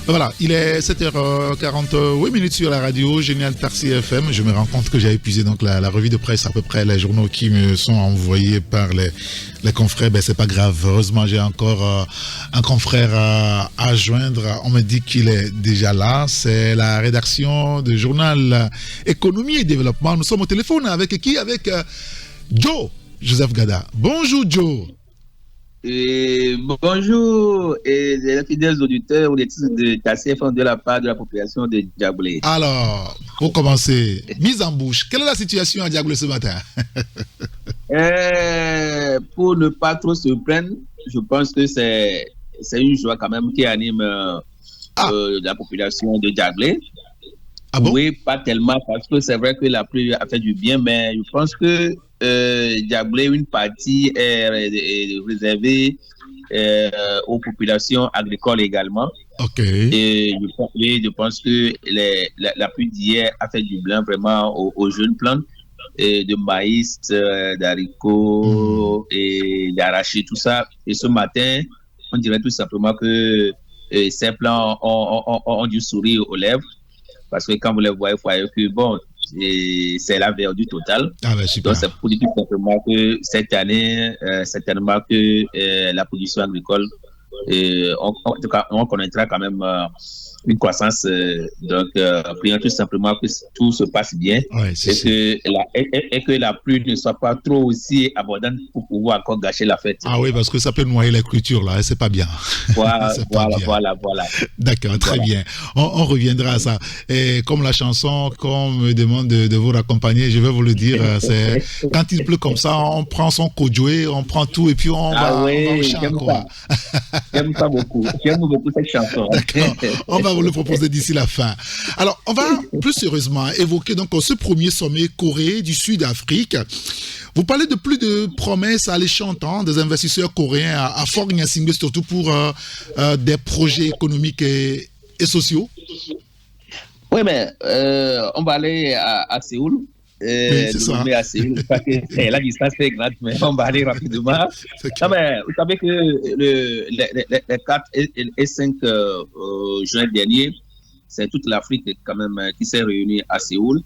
Voilà, il est 7h48 sur la radio Génial Taxi FM. Je me rends compte que j'ai épuisé donc la revue de presse, à peu près les journaux qui me sont envoyés par les confrères. C'est pas grave, heureusement j'ai encore un confrère à joindre. On me dit qu'il est déjà là. C'est la rédaction du journal Économie et Développement. Nous sommes au téléphone avec qui? Avec Joe Joseph Gada. Bonjour Joe. Et bonjour et les fidèles auditeurs ou les titres de TACFM de la part de la population de Diablé. Alors, pour commencer, mise en bouche, quelle est la situation à Diablé ce matin? Pour ne pas trop se plaindre, je pense que c'est une joie quand même qui anime la population de Diablé. Ah bon? Oui, pas tellement parce que c'est vrai que la pluie a fait du bien, mais je pense que Diablé, une partie est réservée aux populations agricoles également. Ok. Et je pense que la pluie d'hier a fait du bien vraiment aux jeunes plantes de maïs, d'haricots et d'arachide, tout ça. Et ce matin, on dirait tout simplement que ces plants ont du sourire aux lèvres. Parce que quand vous les voyez, vous voyez que bon, c'est la verdure totale. Ah ben, super. Donc c'est pour dire tout simplement que cette année, certainement que la production agricole, en tout cas, on connaîtra quand même une croissance. Donc, prions tout simplement que tout se passe bien, Ouais, et que la pluie ne soit pas trop aussi abondante pour pouvoir encore gâcher la fête. Ah oui, parce que ça peut noyer les cultures là, c'est pas bien. Voilà. D'accord, très bien. On reviendra à ça. Et comme la chanson qu'on me demande de vous raccompagner, je vais vous le dire, c'est quand il pleut comme ça, on prend son kojoé, on prend tout et puis on va au champ. J'aime ça beaucoup cette chanson. D'accord. On va va vous le proposer d'ici la fin. Alors, on va plus sérieusement évoquer donc ce premier sommet Corée du Sud-Afrique. Vous parlez de plus de promesses alléchantes des investisseurs coréens à Fort Nyasingbe, surtout pour des projets économiques et sociaux. Oui, mais on va aller à Séoul. Oui, c'est ça. À Séoul, parce que la distance est grande, mais on va aller rapidement. Non, mais vous savez que les 4 et 5 juin dernier, c'est toute l'Afrique quand même qui s'est réunie à Séoul.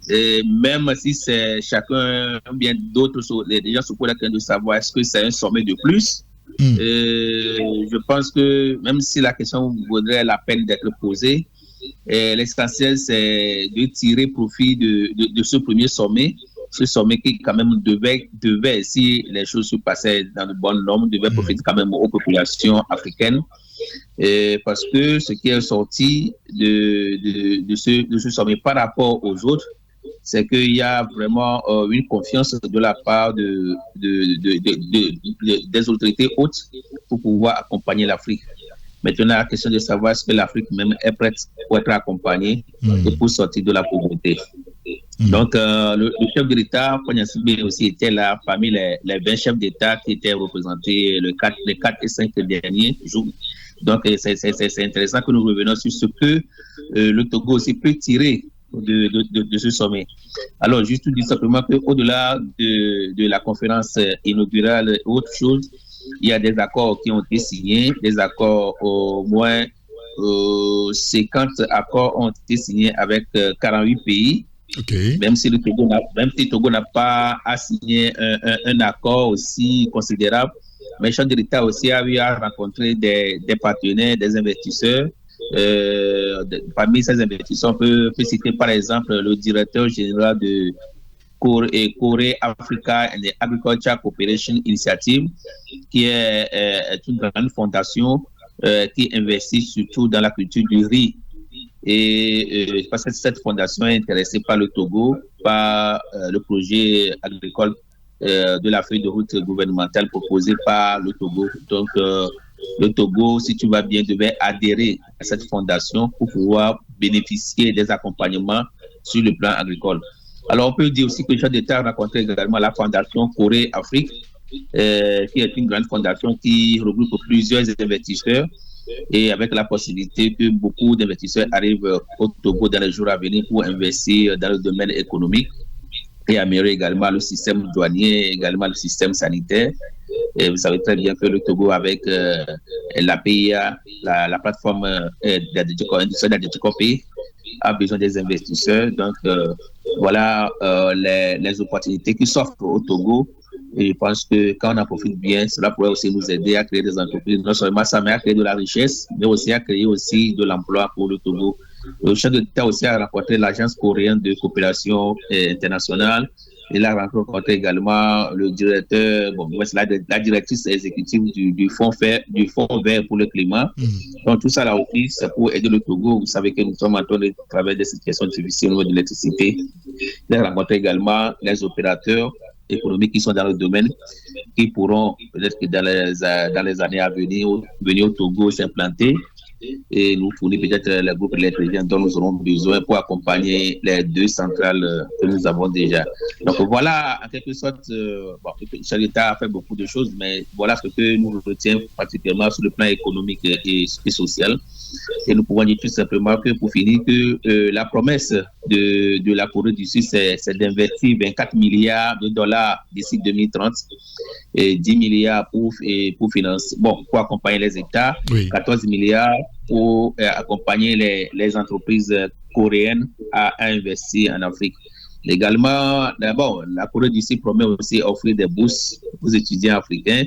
Et même si c'est chacun, bien d'autres, les gens se posent la question de savoir est-ce que c'est un sommet de plus. Je pense que même si la question vaudrait la peine d'être posée, l'essentiel c'est de tirer profit de ce premier sommet. Ce sommet qui quand même devait, si les choses se passaient dans de bonnes normes, devait profiter quand même aux populations africaines. Parce que ce qui est sorti de ce sommet par rapport aux autres, c'est qu'il y a vraiment une confiance de la part des autorités hautes pour pouvoir accompagner l'Afrique. Maintenant, la question de savoir est-ce que l'Afrique même est prête pour être accompagnée et pour sortir de la pauvreté. Donc, le chef de l'État, Fort Nyasingbe, aussi était là parmi les 20 chefs d'État qui étaient représentés les 4 et 5 derniers jours. Donc, c'est intéressant que nous revenions sur ce que le Togo aussi peut tirer de ce sommet. Alors, juste dire simplement qu'au-delà de la conférence inaugurale et autre chose, il y a des accords qui ont été signés, des accords au moins 50 accords ont été signés avec 48 pays. Okay. Même si Togo n'a pas à signer un accord aussi considérable, mais le chef de l'État aussi a eu à rencontrer des partenaires, des investisseurs. Parmi ces investisseurs, on peut citer par exemple le directeur général de Corée Africa and Agriculture Cooperation Initiative, qui est une grande fondation qui investit surtout dans la culture du riz. Et parce que cette fondation est intéressée par le Togo, par le projet agricole de la feuille de route gouvernementale proposée par le Togo. Donc, le Togo, si tu vas bien, devait adhérer à cette fondation pour pouvoir bénéficier des accompagnements sur le plan agricole. Alors, on peut dire aussi que le chef d'État a rencontré également la fondation Corée-Afrique, qui est une grande fondation qui regroupe plusieurs investisseurs et avec la possibilité que beaucoup d'investisseurs arrivent au Togo dans les jours à venir pour investir dans le domaine économique et améliorer également le système douanier, également le système sanitaire. Et vous savez très bien que le Togo, avec la PIA, la plateforme d'Adjekopé, a besoin des investisseurs. Donc, voilà les opportunités qui s'offrent au Togo. Et je pense que quand on en profite bien, cela pourrait aussi nous aider à créer des entreprises. Non seulement ça, mais à créer de la richesse, mais aussi à créer aussi de l'emploi pour le Togo. Le chef d'État aussi a rencontré l'Agence coréenne de coopération internationale. Il a rencontré également le directeur, la directrice exécutive du Fonds vert pour le climat. Donc tout ça là aussi, c'est pour aider le Togo. Vous savez que nous sommes en train de travailler des situations difficiles au niveau de l'électricité. Il a rencontré également les opérateurs économiques qui sont dans le domaine, qui pourront peut-être que dans les années à venir au Togo s'implanter et nous fournir peut-être les groupes électriciens dont nous aurons besoin pour accompagner les 2 centrales que nous avons déjà. Donc voilà, en quelque sorte, le chef d'État a fait beaucoup de choses, mais voilà ce que nous retiens particulièrement sur le plan économique et social. Et nous pouvons dire tout simplement que pour finir, que la promesse de la Corée du Sud, c'est d'investir 24 milliards de dollars d'ici 2030 et 10 milliards pour financer, pour accompagner les États, 14 milliards pour accompagner les entreprises coréennes à investir en Afrique. Également, d'abord, la Corée du Sud promet aussi d'offrir des bourses aux étudiants africains.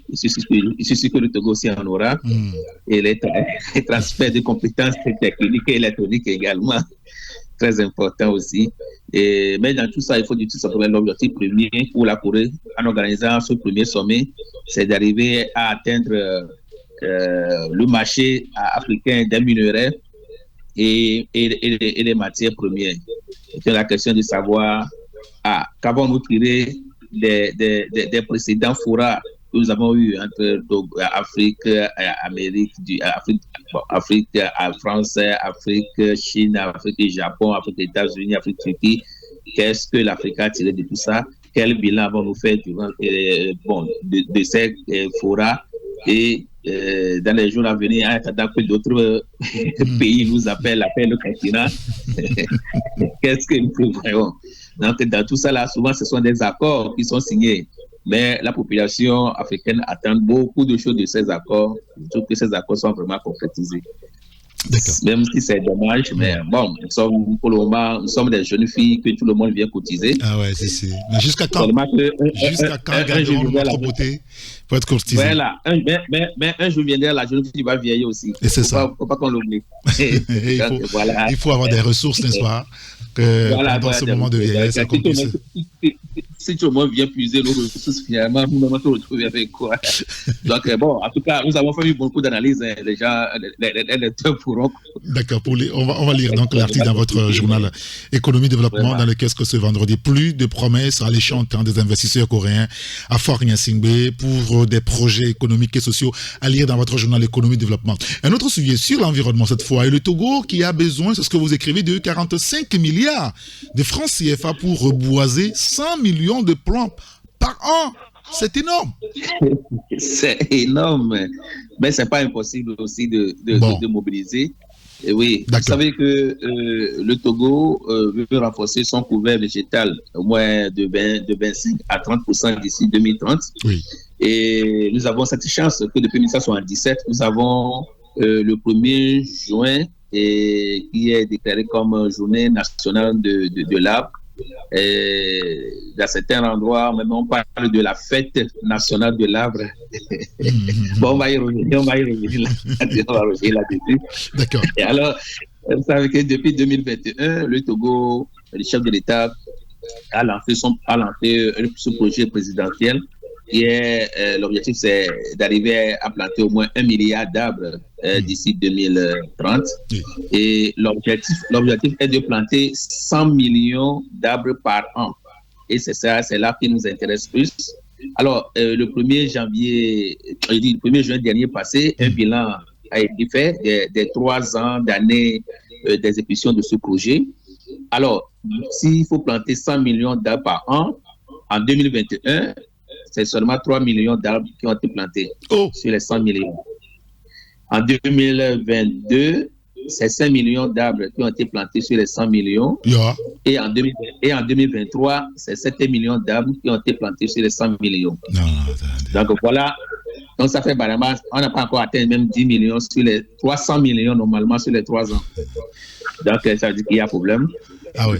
Il suffit que le Togo aussi en aura. Et les transferts de compétences techniques et électroniques également, très important aussi. Mais dans tout ça, il faut dire tout simplement l'objectif premier pour la Corée, en organisant ce premier sommet, c'est d'arriver à atteindre le marché africain des minerais et les matières premières. C'est la question de savoir qu'avons-nous tiré des précédents forats nous avons eu entre Afrique, Amérique, Afrique, France, Afrique, Chine, Afrique, Japon, Afrique, États-Unis, Afrique, Turquie. Qu'est-ce que l'Afrique a tiré de tout ça? Quel bilan avons-nous fait durant de ces forats? Et dans les jours à venir, en attendant que d'autres pays nous appellent le continent, qu'est-ce que nous prévoyons? Donc, dans tout ça, là, souvent, ce sont des accords qui sont signés. Mais la population africaine attend beaucoup de choses de ces accords, surtout que ces accords soient vraiment concrétisés. Même si c'est dommage, mais bon, pour le moment, nous sommes des jeunes filles que tout le monde vient cotiser. Ah ouais, c'est. Mais jusqu'à quand garderons notre beauté pour être cotisé? Voilà, mais un jour viendra, la jeune fille va vieillir aussi. Et c'est ça. Faut pas qu'on l'oublie. Il faut avoir des ressources, n'est-ce pas? Pendant ce moment de vieillesse, si tout le monde vient puiser nos ressources, finalement, nous allons se retrouver avec quoi? Donc, bon, en tout cas, nous avons fait beaucoup d'analyses. Déjà, les lecteurs pourront. D'accord, on va lire donc l'article dans votre journal Économie Développement, dans lequel ce vendredi, plus de promesses alléchantes des investisseurs coréens à Fort Nyasingbe pour des projets économiques et sociaux, à lire dans votre journal Économie Développement. Un autre sujet sur l'environnement cette fois, et le Togo qui a besoin, c'est ce que vous écrivez, de 45 milliards de francs CFA pour reboiser 100 millions de plants par an. C'est énorme. C'est énorme. Mais ce n'est pas impossible aussi de mobiliser. Et oui, vous savez que le Togo veut renforcer son couvert végétal au moins de 25 à 30% d'ici 2030. Oui. Et nous avons cette chance que depuis 1977, nous avons le 1er juin qui est déclaré comme journée nationale de l'arbre. Dans certains endroits, même on parle de la fête nationale de l'arbre. Bon, on va y revenir là-dessus. D'accord. Et alors, vous savez que depuis 2021, le Togo, le chef de l'État, a lancé ce projet présidentiel qui est, l'objectif, c'est d'arriver à planter au moins 1 milliard d'arbres d'ici 2030. Oui. Et l'objectif est de planter 100 millions d'arbres par an. Et c'est là qui nous intéresse plus. Alors, le 1er juin dernier passé, un bilan a été fait des 3 ans d'années d'exécution de ce projet. Alors, s'il faut planter 100 millions d'arbres par an, en 2021, c'est seulement 3 millions d'arbres qui ont été plantés sur les 100 millions. En 2022, c'est 5 millions d'arbres qui ont été plantés sur les 100 millions. Yeah. Et en 2023, c'est 7 millions d'arbres qui ont été plantés sur les 100 millions. Donc voilà, donc ça fait vraiment, on n'a pas encore atteint même 10 millions sur les 300 millions normalement sur les 3 ans. Donc ça veut dire qu'il y a problème. Ah oui.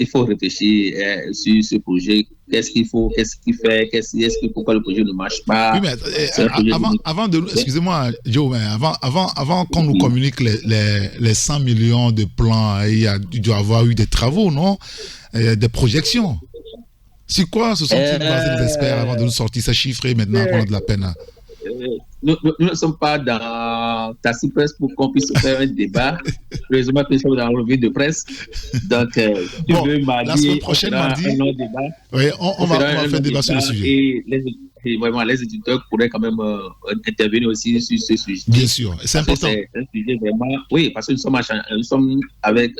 Il faut réfléchir sur ce projet. Qu'est-ce qu'il faut, qu'est-ce qu'il fait, pourquoi le projet ne marche pas. Oui, mais avant de, excusez-moi, Joe, mais avant qu'on nous communique les 100 millions de plans, il doit y avoir eu des travaux, non? Des projections. C'est quoi ce sont-ils basés les experts avant de nous sortir ces chiffres et maintenant qu'on a de la peine? Nous ne sommes pas dans Tassi Presse pour qu'on puisse faire un débat. Heureusement que nous sommes dans la revue de presse. Donc, tu veux mardi, la semaine prochaine, mardi, oui, on va faire un débat sur le sujet. Et vraiment, les éditeurs pourraient quand même intervenir aussi sur ce sujet. Bien sûr, c'est important. C'est un sujet vraiment... Oui, parce que nous sommes avec...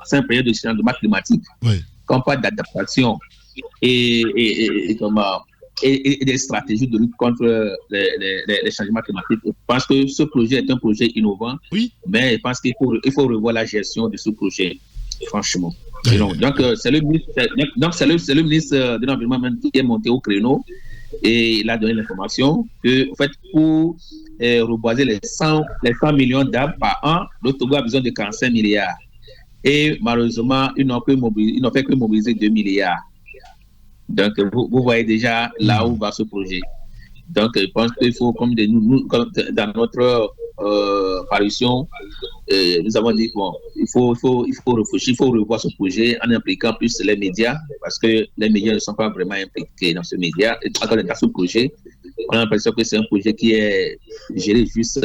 c'est un période de changement climatique. Oui. Quand on parle d'adaptation et des stratégies de lutte contre les changements climatiques. Je pense que ce projet est un projet innovant, oui, mais je pense qu'il faut revoir la gestion de ce projet, franchement. Donc, c'est le ministre de l'Environnement même qui est monté au créneau et il a donné l'information que, en fait, pour reboiser les 100 millions d'arbres par an, le Togo a besoin de 45 milliards. Et malheureusement, ils n'ont fait que mobiliser 2 milliards. Donc, vous voyez déjà là où va ce projet. Donc, je pense qu'il faut, comme dans notre parution, nous avons dit bon, il faut réfléchir, il faut revoir ce projet en impliquant plus les médias, parce que les médias ne sont pas vraiment impliqués dans ce projet. On a l'impression que c'est un projet qui est géré juste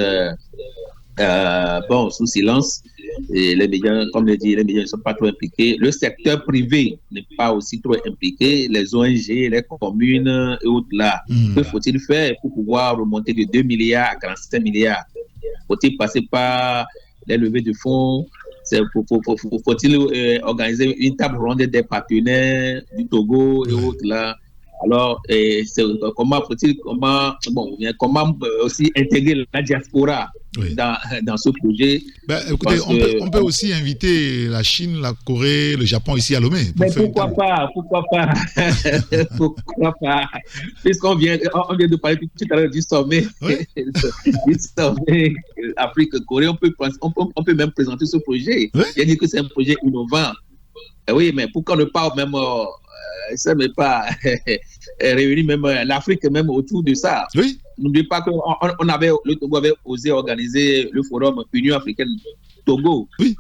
sous silence. Et les médias, comme le dit, les médias ne sont pas trop impliqués. Le secteur privé n'est pas aussi trop impliqué. Les ONG, les communes et autres là. Que faut-il faire pour pouvoir remonter de 2 milliards à 45 milliards? Faut-il passer par les levées de fonds? Faut-il organiser une table ronde des partenaires du Togo et autres là? Alors, comment aussi intégrer la diaspora dans ce projet? Écoutez, on peut aussi inviter la Chine, la Corée, le Japon ici à Lomé. Mais pourquoi pas? Pourquoi pas? Puisqu'on vient de parler tout à l'heure du sommet, du sommet Afrique-Corée, on peut même présenter ce projet. J'ai dit que c'est un projet innovant. Oui, mais pourquoi ne pas même ça n'est pas réunir même l'Afrique même autour de ça. Oui. N'oubliez pas que le Togo avait osé organiser le forum Union africaine Togo. Oui.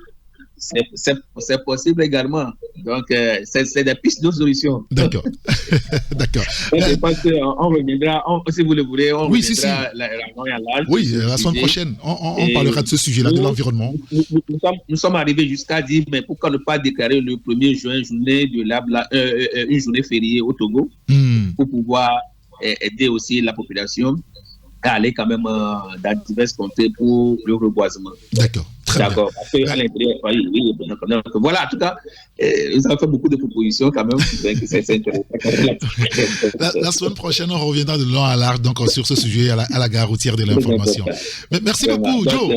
C'est possible également. Donc, c'est des pistes de solutions. D'accord. D'accord. Je pense qu'on reviendra, si vous le voulez, on reviendra la semaine prochaine. On parlera de ce sujet-là, de l'environnement. Nous sommes arrivés jusqu'à dire, mais pourquoi ne pas déclarer le 1er juin une journée fériée au Togo pour pouvoir aider aussi la population à aller quand même dans diverses contrées pour le reboisement. D'accord. D'accord. Parce qu'à l'intérieur, voilà, en tout cas, nous avons fait beaucoup de propositions quand même. C'est intéressant. La semaine prochaine, on reviendra de long à large donc, sur ce sujet à la gare routière de l'information. Merci beaucoup, Joe.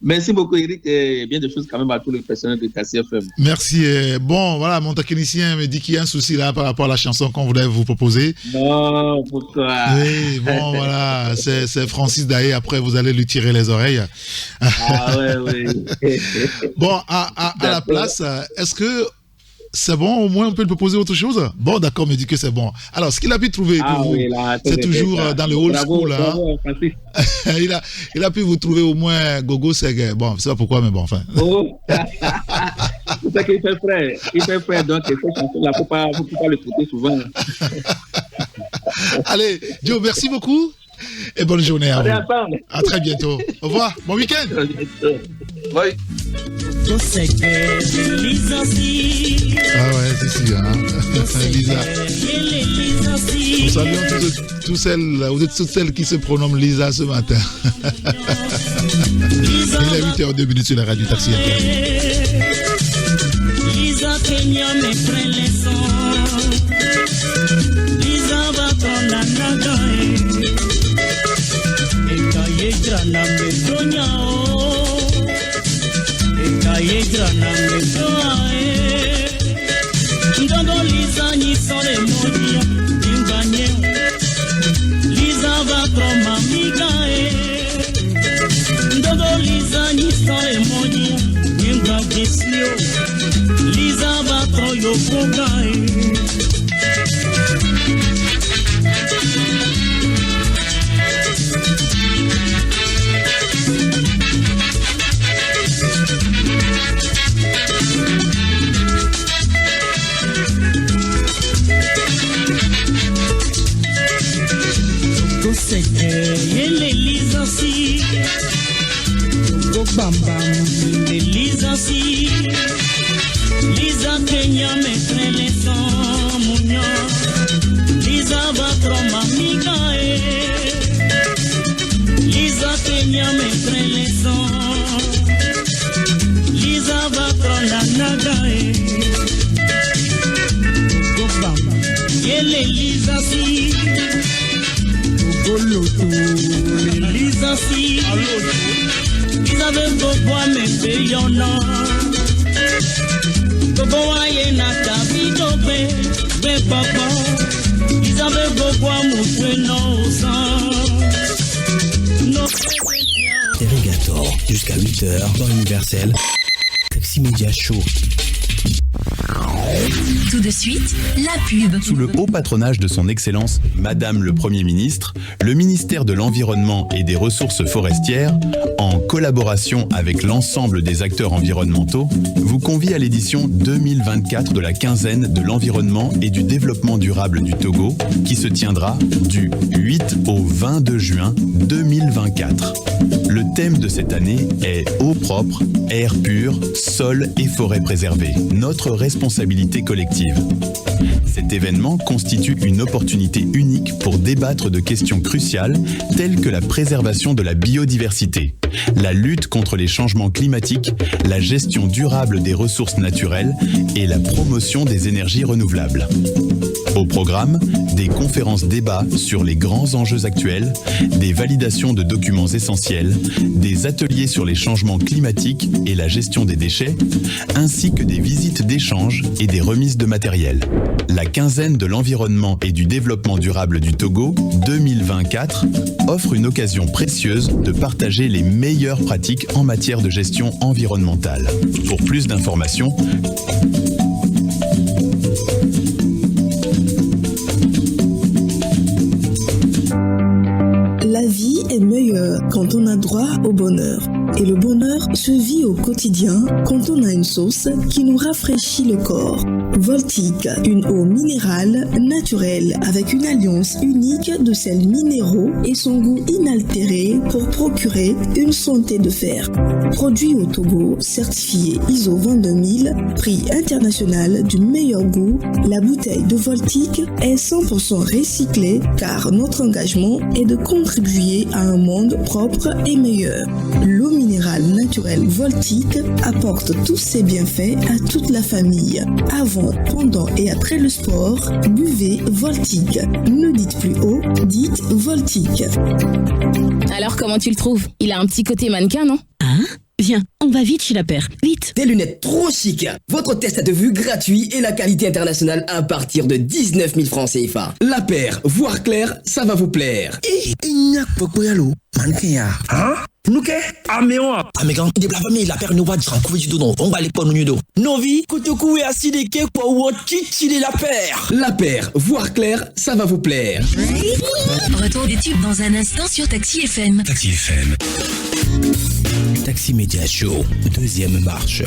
Merci beaucoup, Eric. Bien de choses quand même à tous les personnels de KCFM. Merci. Bon, voilà, mon technicien me dit qu'il y a un souci là par rapport à la chanson qu'on voulait vous proposer. Non, pourquoi? Oui, bon, voilà, c'est Francis Daé. Après, vous allez lui tirer les oreilles. Ah, oui. Bon, à la place, est-ce que c'est bon, au moins on peut lui proposer autre chose? Bon, d'accord, me dit que c'est bon. Alors, ce qu'il a pu trouver pour vous, c'est toujours dans le old school. Bravo, il a pu vous trouver au moins Gogo Segue. Bon, je ne sais pas pourquoi, mais bon, enfin. Oh. C'est ça qu'il fait frère. Il fait frère, donc cette chanson-là, il ne faut pas l'écouter souvent. Allez, Joe, merci beaucoup. Et bonne journée à vous. À très bientôt. Au revoir. Bon week-end. Oui. Ah ouais, c'est sûr, hein. Lisa. Nous saluons toutes celles qui se pronomment Lisa ce matin. Il est 8h02 sur la radio Taxi FM. Lisa Kenya me prend les sons. Lisa va prendre la nagae. Ekaye grana me soñao. Ekaye grana me soae. Ndogo Lisa ni sole modia. Inganye. Lisa va prendre ma migae. Ndogo Lisa ni sole modia. Inganye. Lisa va prendre yo fogae. Ele Lisa si, Togo Bamba Ele Lisa si, Lisa Kenya me trae les sons muño, Lisa va troma amiga Lisa Kenya me trae les sons, Lisa va trona naga Togo Bamba Ele Lisa si. Oloto, Lisa si, Lisa vengo kwa mepeyona, Togo aye na kabidobe, be papa, Lisa vengo kwa mufeno san. Irrigator, jusqu'à 8h dans Universel. Taxi Média Show. Tout de suite, la pub. Sous le haut patronage de son Excellence, Madame le Premier ministre, le ministère de l'Environnement et des Ressources forestières, en collaboration avec l'ensemble des acteurs environnementaux, vous convie à l'édition 2024 de la quinzaine de l'environnement et du développement durable du Togo, qui se tiendra du 8 au 22 juin 2024. Le thème de cette année est eau propre, air pur, sol et forêt préservée, notre responsabilité collective. Cet événement constitue une opportunité unique pour débattre de questions cruciales telles que la préservation de la biodiversité, la lutte contre les changements climatiques, la gestion durable des ressources naturelles et la promotion des énergies renouvelables. Au programme, des conférences-débats sur les grands enjeux actuels, des validations de documents essentiels, des ateliers sur les changements climatiques et la gestion des déchets, ainsi que des visites d'échange et des remises de matériel. La quinzaine de l'environnement et du développement durable du Togo 2024 offre une occasion précieuse de partager les meilleures pratiques en matière de gestion environnementale. Pour plus d'informations, la vie est meilleure quand on a droit au bonheur. Et le bonheur se vit au quotidien quand on a une sauce qui nous rafraîchit le corps. Voltique, une eau minérale naturelle avec une alliance unique de sels minéraux et son goût inaltéré pour procurer une santé de fer. Produit au Togo, certifié ISO 22000, prix international du meilleur goût, la bouteille de Voltique est 100% recyclée car notre engagement est de contribuer à un monde propre et meilleur. L'eau minérale naturelle Voltique apporte tous ses bienfaits à toute la famille. Avant, pendant et après le sport, buvez Voltique. Ne dites plus haut, dites Voltique. Alors comment tu le trouves? Il a un petit côté mannequin, non? Hein? Viens, on va vite chez La Paire, vite. Des lunettes trop chic. Votre test de vue gratuit et la qualité internationale à partir de 19 000 francs CFA. La Paire, voir clair, ça va vous plaire. Il n'y a pas de yalo, mannequin. Hein? Nous qu'est? Ah mais on a. Ah mais quand il est la famille, La Paire nous va dire en couver du tout, on va aller pour nous dos. Novi, Kotoku et assis des quais pour Watchi La Paire. La Paire, voir clair, ça va vous plaire. Retour des tubes dans un instant sur Taxi FM. Taxi FM. Taxi Média Show, deuxième marche.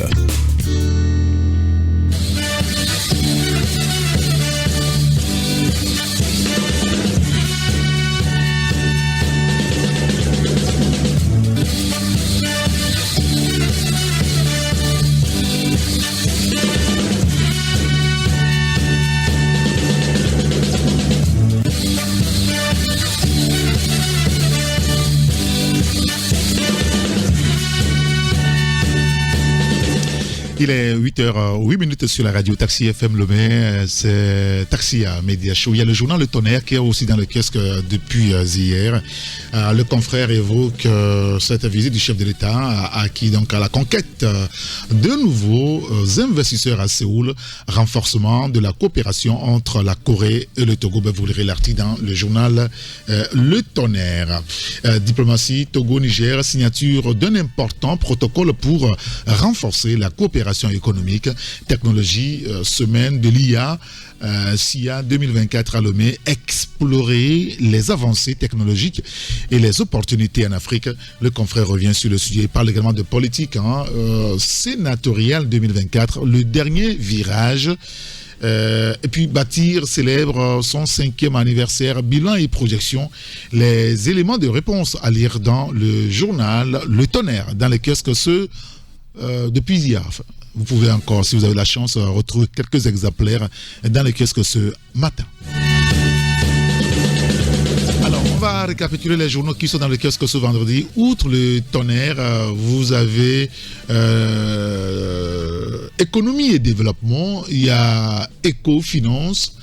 Il est 8h08 sur la radio Taxi FM Lomé, c'est Taxi Média Show. Il y a le journal Le Tonnerre qui est aussi dans le kiosque depuis hier. Le confrère évoque cette visite du chef de l'État qui donc à la conquête de nouveaux investisseurs à Séoul, renforcement de la coopération entre la Corée et le Togo. Vous lirez l'article dans le journal Le Tonnerre. Diplomatie Togo-Niger, signature d'un important protocole pour renforcer la coopération économique, technologie, semaine de l'IA, SIA 2024 à Lomé, explorer les avancées technologiques et les opportunités en Afrique. Le confrère revient sur le sujet, il parle également de politique sénatoriale 2024, le dernier virage. Et puis Bâtir célèbre son 5e anniversaire, bilan et projection, les éléments de réponse à lire dans le journal Le Tonnerre, dans les kiosques depuis hier. Vous pouvez encore, si vous avez la chance, retrouver quelques exemplaires dans les kiosques ce matin. Alors, on va récapituler les journaux qui sont dans le kiosque ce vendredi. Outre Le Tonnerre, vous avez économie et développement, il y a Éco-Finance,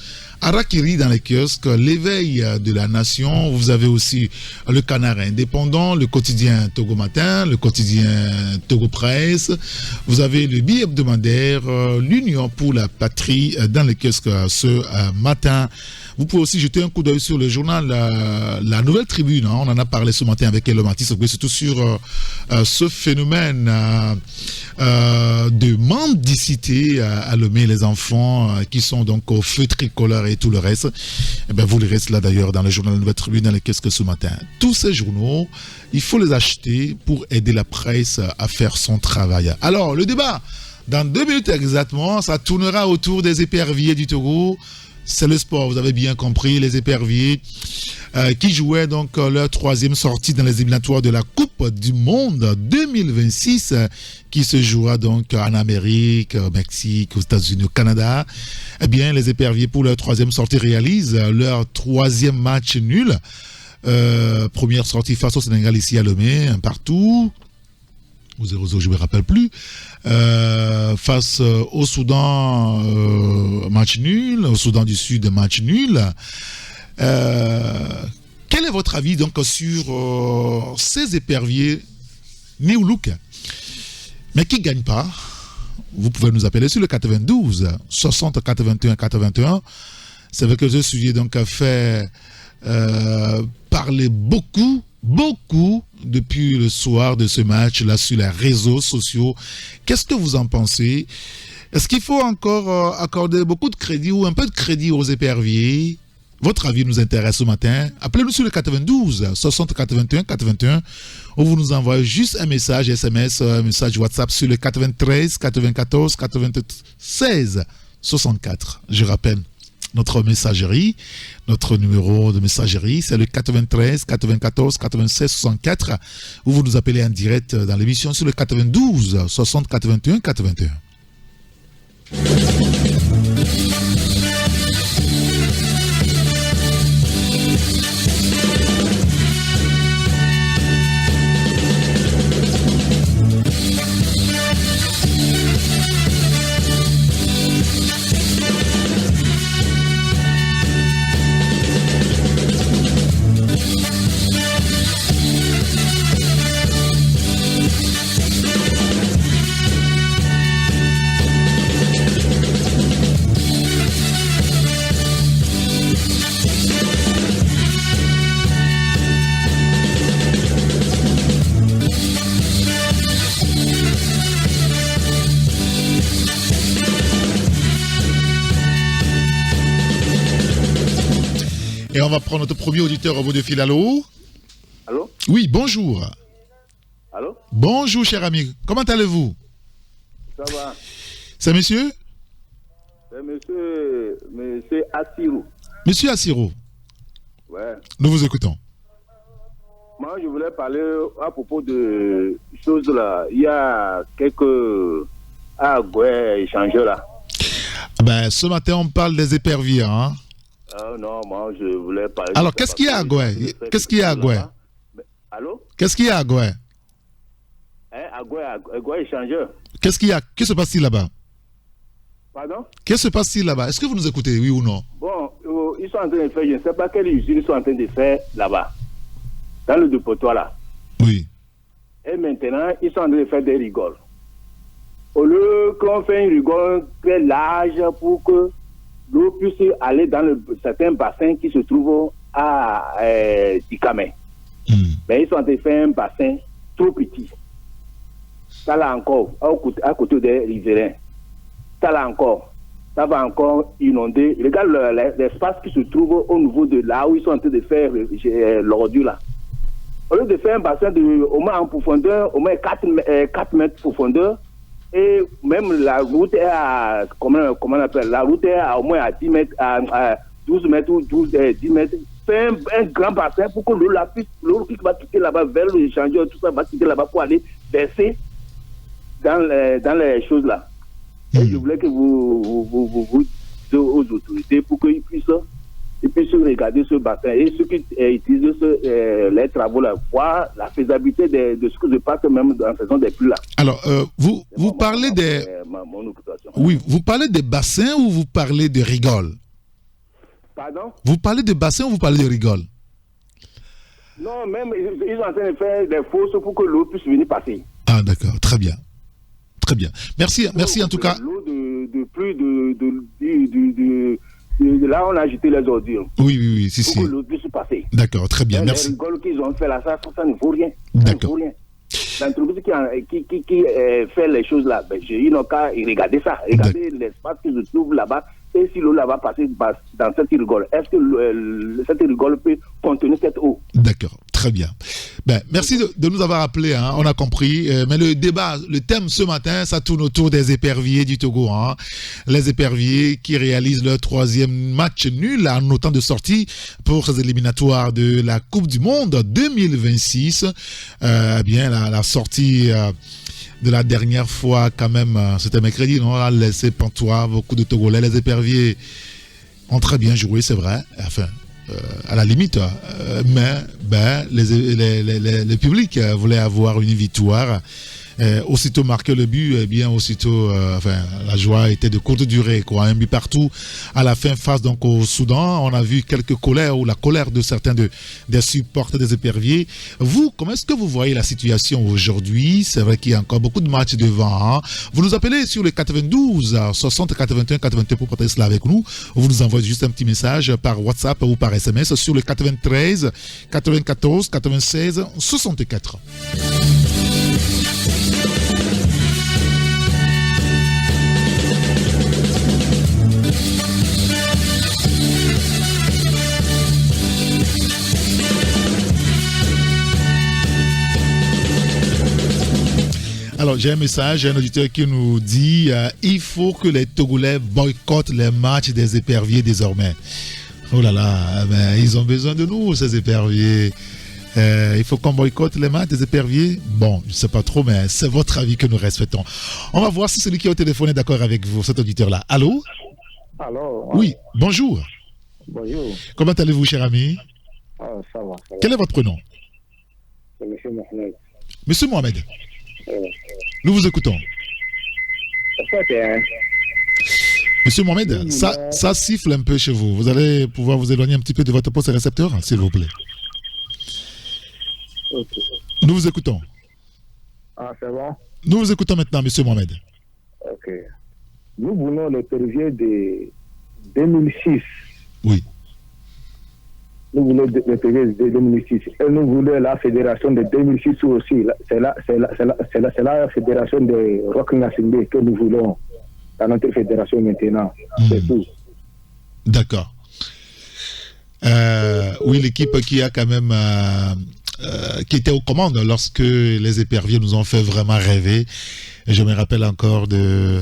Harakiri dans les kiosques, l'éveil de la nation. Vous avez aussi le Canard indépendant, le quotidien Togo Matin, le quotidien Togo Presse. Vous avez le billet hebdomadaire, l'Union pour la patrie dans les kiosques ce matin. Vous pouvez aussi jeter un coup d'œil sur le journal La Nouvelle Tribune. Hein. On en a parlé ce matin avec Elomati, surtout sur ce phénomène de mendicité à Lomé, les enfants qui sont donc au feu tricolore et tout le reste. Et bien, vous lirez cela d'ailleurs dans le journal La Nouvelle Tribune dans les kiosques ce matin. Tous ces journaux, il faut les acheter pour aider la presse à faire son travail. Alors, le débat, dans 2 minutes exactement, ça tournera autour des éperviers du Togo. C'est le sport, vous avez bien compris, les éperviers qui jouaient donc leur 3e sortie dans les éliminatoires de la Coupe du Monde 2026 qui se jouera donc en Amérique, au Mexique, aux États-Unis, au Canada. Eh bien, les éperviers pour leur 3e sortie réalisent leur 3e match nul. Première sortie face au Sénégal ici à Lomé, un partout. Au 0-0, je ne me rappelle plus. Face au Soudan, match nul. Au Soudan du Sud, match nul. Quel est votre avis donc sur ces éperviers Néoulouk, mais qui ne gagnent pas? Vous pouvez nous appeler sur le 92 60 81 81. C'est vrai que ce sujet donc a fait parler beaucoup depuis le soir de ce match-là sur les réseaux sociaux. Qu'est-ce que vous en pensez? Est-ce qu'il faut encore accorder beaucoup de crédit ou un peu de crédit aux éperviers? Votre avis nous intéresse ce matin. Appelez-nous sur le 92 60 81 81 ou vous nous envoyez juste un message SMS, un message WhatsApp sur le 93 94 96 64. Je rappelle notre messagerie, notre numéro de messagerie, c'est le 93 94 96 64, où vous nous appelez en direct dans l'émission sur le 92 60 81 81. Et on va prendre notre premier auditeur au bout de fil. Allô? Allô? Oui, bonjour. Allô? Bonjour, cher ami. Comment allez-vous? Ça va. C'est monsieur? C'est monsieur Assirou. Monsieur Assirou. Ouais. Nous vous écoutons. Moi, je voulais parler à propos de choses là. Il y a quelques échangeurs là. Ben, ce matin, on parle des éperviers, hein? Non, moi, je voulais parler... Alors, qu'est-ce qu'il y a à Goué? Qu'est-ce qu'il y a à Goué? Allô? Qu'est-ce qu'il y a à Goué? À Goué, échangeur. Qu'est-ce qu'il y a? Que se passe-t-il là-bas? Pardon? Que se passe-t-il là-bas? Est-ce que vous nous écoutez, oui ou non? Bon, ils sont en train de faire, je ne sais pas quelle usine ils sont en train de faire là-bas. Dans le dépotoir là. Oui. Et maintenant, ils sont en train de faire des rigoles. Au lieu qu'on fait une rigole très large pour que l'eau puisse aller dans certains bassins qui se trouvent à Tikamé. Mais ils sont en train de faire un bassin trop petit. Ça là encore, à côté des riverains. Ça là encore, ça va encore inonder. Regarde l'espace qui se trouve au niveau de là où ils sont en train de faire l'ordure là. Au lieu de faire un bassin au moins en profondeur, au moins 4 mètres de profondeur, et même la route est à, comment on appelle, la route est à, au moins à 10 mètres, à 12 mètres ou 10 mètres. Fait un grand bassin pour que l'eau qui va quitter là-bas vers l'échangeur, tout ça va quitter là-bas pour aller verser dans les choses là. Et je voulais que vous dites aux autorités pour qu'ils puissent regarder ce bassin et ceux qui utilisent les travaux là, voir la faisabilité de ce que se passe même en faisant des pluies là. Alors, vous parlez des... Oui, vous parlez des bassins ou vous parlez de rigoles? Pardon? Vous parlez de bassin ou vous parlez de rigole? Non, même ils sont en train de faire des fosses pour que l'eau puisse venir passer. Ah, d'accord, très bien. Très bien. Merci en tout cas. L'eau de plus de là, on a jeté les ordures. Oui, si. Pour que l'eau puisse passer. D'accord, très bien, merci. Les rigoles qu'ils ont fait là, ça ne vaut rien. D'accord. L'entreprise qui fait les choses là, ils n'ont qu'à regarder ça. Regardez l'espace qui se trouve là-bas. Et si l'eau là va passer dans cette rigole, est-ce que cette rigole peut contenir cette eau? D'accord, très bien. Merci de nous avoir appelés, hein, on a compris. Mais le thème ce matin, ça tourne autour des éperviers du Togo. Hein. Les éperviers qui réalisent leur 3e match nul en autant de sorties pour ces éliminatoires de la Coupe du Monde 2026. La sortie... de la dernière fois, quand même, c'était mercredi, on a laissé pantois beaucoup de Togolais. Les éperviers ont très bien joué, c'est vrai, enfin, à la limite, mais le public voulait avoir une victoire. Aussitôt marqué le but, aussitôt, la joie était de courte durée, quoi. Un but partout à la fin face donc au Soudan. On a vu quelques colères ou la colère de certains des supporters des éperviers. Vous, comment est-ce que vous voyez la situation aujourd'hui? C'est vrai qu'il y a encore beaucoup de matchs devant. Hein. Vous nous appelez sur le 92 60 81 81 pour partager cela avec nous. Vous nous envoyez juste un petit message par WhatsApp ou par SMS sur le 93 94 96 64. Alors, j'ai un message, un auditeur qui nous dit il faut que les Togolais boycottent les matchs des éperviers désormais. Oh là là, ils ont besoin de nous, ces éperviers. Il faut qu'on boycotte les matchs des éperviers. Bon, je ne sais pas trop, mais c'est votre avis que nous respectons. On va voir si celui qui est au téléphone est d'accord avec vous, cet auditeur-là. Allô? Allô? Oui, bonjour. Bonjour. Comment allez-vous, cher ami? Ça va. Quel est votre prénom? C'est Monsieur Mohamed. Monsieur Mohamed. Nous vous écoutons. Monsieur Mohamed, ça siffle un peu chez vous. Vous allez pouvoir vous éloigner un petit peu de votre poste récepteur, s'il vous plaît. Okay. Nous vous écoutons. Ah, c'est bon? Nous vous écoutons maintenant, Monsieur Mohamed. Ok. Nous voulons le période de 2006. Oui. Nous voulons le période de 2006. Et nous voulons la fédération de 2006 aussi. C'est la fédération de Rock Nassingbe que nous voulons dans notre fédération maintenant. C'est tout. D'accord. Oui, l'équipe qui a quand même... qui était aux commandes lorsque les éperviers nous ont fait vraiment rêver. Et je me rappelle encore de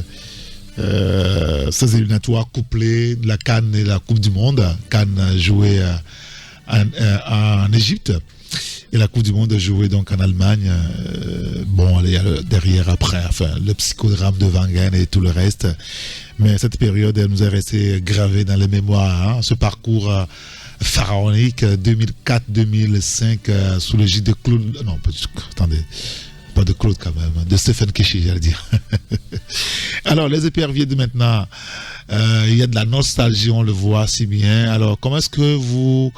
ces éliminatoires couplés de la CAN et la Coupe du Monde. CAN jouée en Égypte et la Coupe du Monde jouée donc en Allemagne. Il y a derrière après, le psychodrame de Wengen et tout le reste. Mais cette période, elle nous est restée gravée dans les mémoires. Hein, ce parcours pharaonique 2004-2005 sous l'égide de Claude. Non, attendez, pas de Claude quand même, de Stéphane Keshi, j'allais dire. Alors, les éperviers de maintenant, il y a de la nostalgie, on le voit si bien. Alors, comment est-ce que vous